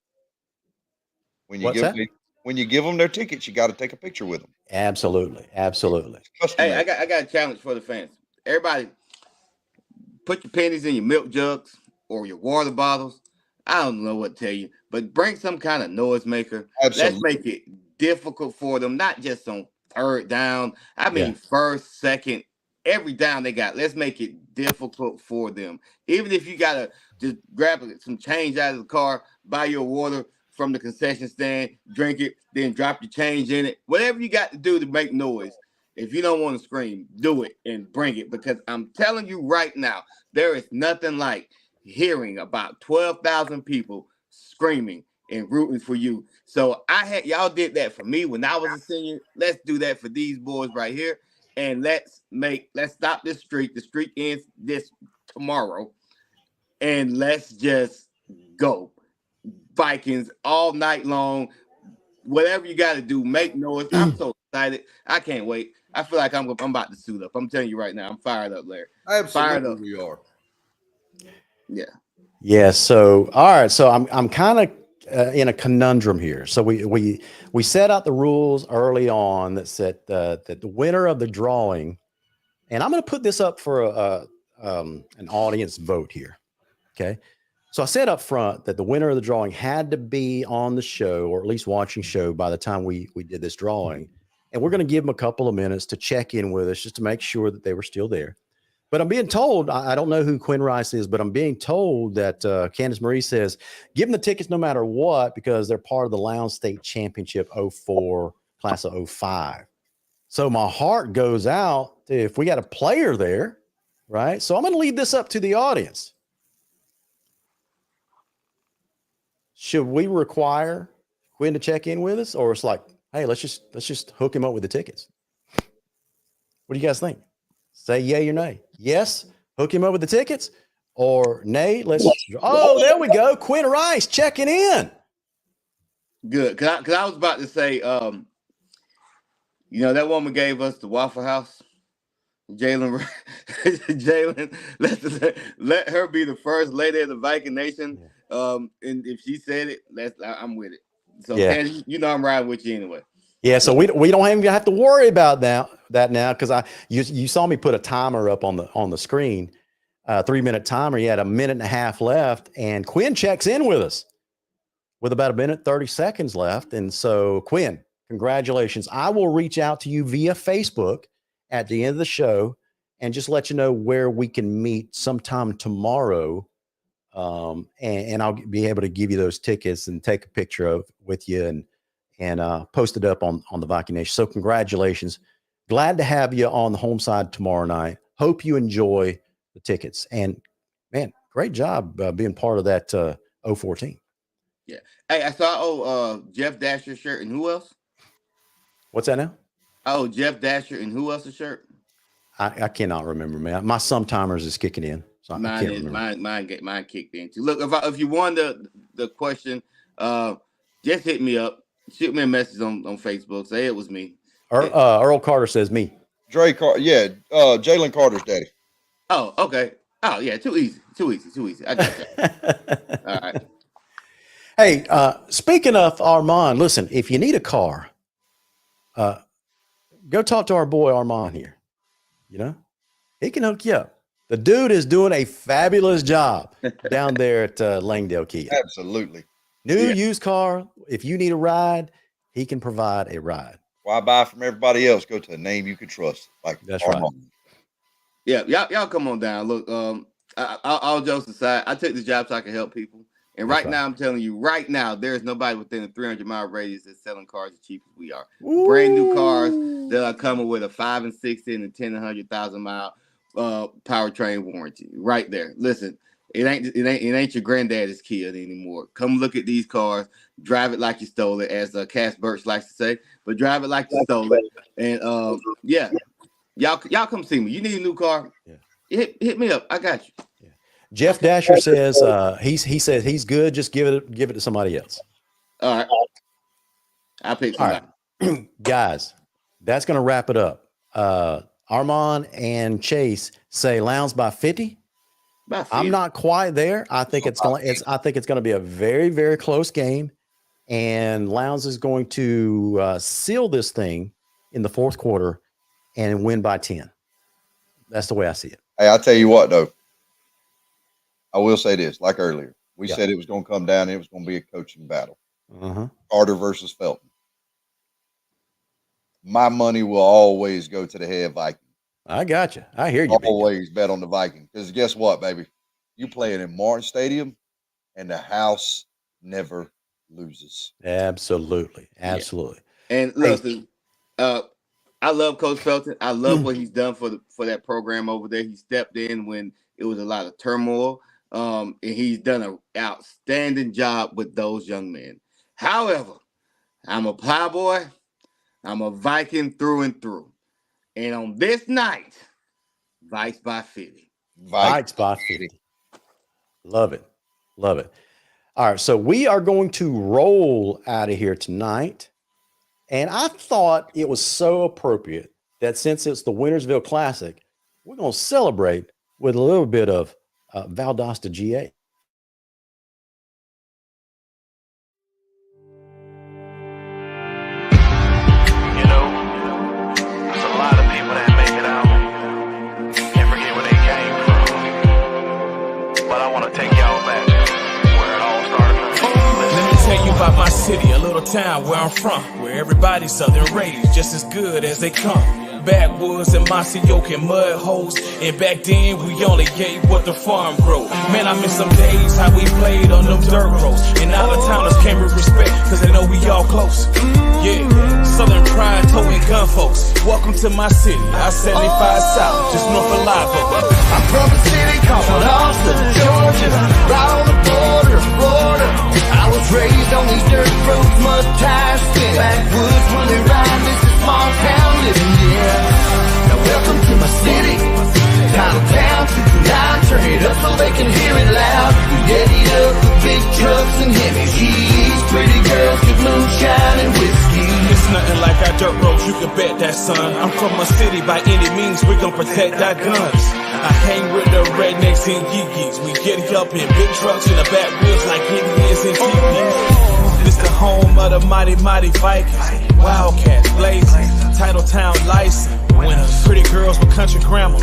When you give them their tickets, you got to take a picture with them. Absolutely. Hey, I got a challenge for the fans. Everybody, put your pennies in your milk jugs or your water bottles. I don't know what to tell you, but bring some kind of noise maker. Absolutely. Let's make it difficult for them, not just on third down. I mean, first, second, every down they got. Let's make it difficult for them. Even if you got to just grab some change out of the car, buy your water from the concession stand, drink it, then drop your change in it. Whatever you got to do to make noise. If you don't want to scream, do it and bring it. Because I'm telling you right now, there is nothing like hearing about 12,000 people screaming and rooting for you. So y'all did that for me when I was a senior. Let's do that for these boys right here. And let's stop this streak. The streak ends this tomorrow. And let's just go. Vikings all night long. Whatever you got to do, make noise. I'm so excited. I can't wait. I feel like I'm about to suit up. I'm telling you right now. I'm fired up, Larry. Absolutely, we are. Yeah. Yeah. So, all right. So I'm kind of in a conundrum here. So we set out the rules early on that said that the winner of the drawing, and I'm going to put this up for an audience vote here. Okay. So I said up front that the winner of the drawing had to be on the show, or at least watching show, by the time we did this drawing. And we're going to give them a couple of minutes to check in with us just to make sure that they were still there. But I'm being told, I don't know who Quinn Rice is, but I'm being told that Candace Marie says, give them the tickets no matter what, because they're part of the Lowndes State Championship 04, class of 05. So my heart goes out to if we got a player there, right? So I'm going to leave this up to the audience. Should we require Quinn to check in with us, or it's like, hey, let's just hook him up with the tickets? What do you guys think? Say yay or nay. Yes, hook him up with the tickets, or nay, oh, there we go. Quinn Rice checking in. Good. Cause I was about to say, that woman gave us the Waffle House. Jalen, let her be the first lady of the Viking Nation. And if she said it, I'm with it. So Candy, I'm riding with you anyway. Yeah, so we don't even have to worry about that now, because you saw me put a timer up on the screen, 3-minute timer. You had 1.5 minutes left, and Quinn checks in with us with about 1:30 left. And so, Quinn, congratulations. I will reach out to you via Facebook at the end of the show and just let you know where we can meet sometime tomorrow. And I'll be able to give you those tickets and take a picture with you and post it up on the Viking Nation. So congratulations. Glad to have you on the home side tomorrow night. Hope you enjoy the tickets. And man, great job being part of that 014. Yeah. Hey, I saw Jeff Dasher's shirt, and who else? What's that now? Oh, Jeff Dasher, and who else's shirt? I cannot remember, man. My Sometimers is kicking in. So I can't remember. Mine kicked in too. Look, if you won the question, just hit me up. Shoot me a message on Facebook. Say it was me. Earl Carter says me. Dre Carter, Jalen Carter's daddy. Oh, okay. Oh, yeah, too easy. I got that. All right. Hey, speaking of Armand, listen, if you need a car, go talk to our boy Armand here. He can hook you up. The dude is doing a fabulous job down there at Langdale Kia. Absolutely. New used car. If you need a ride, he can provide a ride. Why buy from everybody else? Go to a name you can trust. Like that's right. Yeah, y'all come on down. Look, all jokes aside, I took this job so I can help people. And right now, I'm telling you, right now, there's nobody within a 300-mile radius that's selling cars as cheap as we are. Ooh. Brand new cars that are coming with a 5 and 60 and a 10 and 100,000 mile powertrain warranty. Right there. Listen, it ain't your granddaddy's Kia anymore. Come look at these cars. Drive it like you stole it, as Cass Birch likes to say. But drive it like you stole it. And yeah, y'all come see me. You need a new car? Yeah. Hit me up. I got you. Yeah. Jeff Dasher says he says he's good. Just give it to somebody else. All right. I'll pick somebody. All right. Guys, that's gonna wrap it up. Armand and Chase say Lowndes by 50. I'm not quite there. I think it's gonna be a very, very close game, and Lowndes is going to seal this thing in the fourth quarter and win by 10. That's the way I see it. Hey, I'll tell you what, though. I will say this, like earlier, we said it was going to come down and it was going to be a coaching battle. Carter versus Felton. My money will always go to the head Viking. I got you. I hear you. Always bet on the Viking. Because guess what, baby? You playing in Martin Stadium and the house never loses. Absolutely. Absolutely. Yeah. And listen, I love Coach Felton. I love what he's done for that program over there. He stepped in when it was a lot of turmoil, and he's done an outstanding job with those young men. However, I'm a Plowboy. I'm a Viking through and through. And on this night, Vikes by 50. Vikes by 50. Love it. Love it. All right, so we are going to roll out of here tonight. And I thought it was so appropriate that since it's the Winnersville Classic, we're going to celebrate with a little bit of Valdosta GA. You know, there's a lot of people that make it out and forget where they came from. But I want to take y'all back where it all started. Let me tell you about my city, a little town where I'm from, where everybody's southern raised just as good as they come. Backwoods and mossy oak and mud holes. And back then we only gave what the farm grow. Man, I miss some days how we played on them dirt roads. And out of towners came with respect, cause they know we all close. Yeah, southern pride, towing gun folks. Welcome to my city, I-75 South, just north of Live Oak. I'm from a city called Austin, Georgia, right on the border of Florida. I was raised on these dirt roads, mud tires, spin backwoods when they ride. This is small town living, yeah. Now welcome to my city. Title town, 229, turn it up so they can hear it loud. We eddied up with big trucks and Hemis, G's, pretty girls with moonshine and whiskey. It's nothing like our dirt roads, you can bet that, son. I'm from a city, by any means, we gon' protect our guns. I hang with the rednecks and geekies. We get up in big trucks in the backwoods like Indians and teepees. This the home of the mighty, mighty Vikings. Wildcats, blazing, title town license. Winners, pretty girls with country grammar.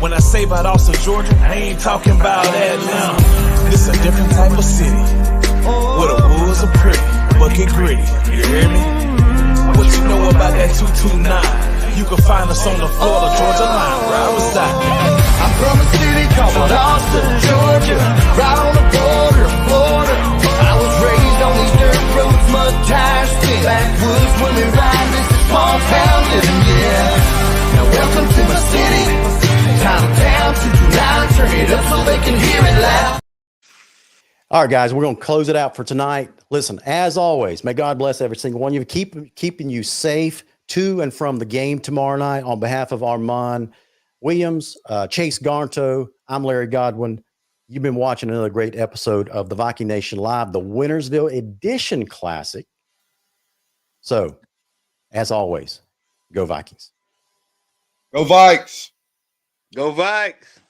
When I say about Austin, Georgia, I ain't talking about Atlanta. This a different type of city, where the woods are pretty, but get gritty. You hear me? What you know about that 229? You can find us on the Florida, Georgia line, where I reside. I'm from a city called Austin, Georgia, right on the border of Florida. I was raised on these dirt roads, mud tires, spin backwoods when we ride. This is small town living, yeah. Now welcome to my city. Title town, 229, turn it up so they can hear it loud. All right, guys, we're going to close it out for tonight. Listen, as always, may God bless every single one of you, keeping you safe to and from the game tomorrow night. On behalf of Armand Williams, Chase Garnto, I'm Larry Godwin. You've been watching another great episode of the Viking Nation Live, the Winnersville Edition Classic. So, as always, go Vikings. Go Vikes. Go Vikes.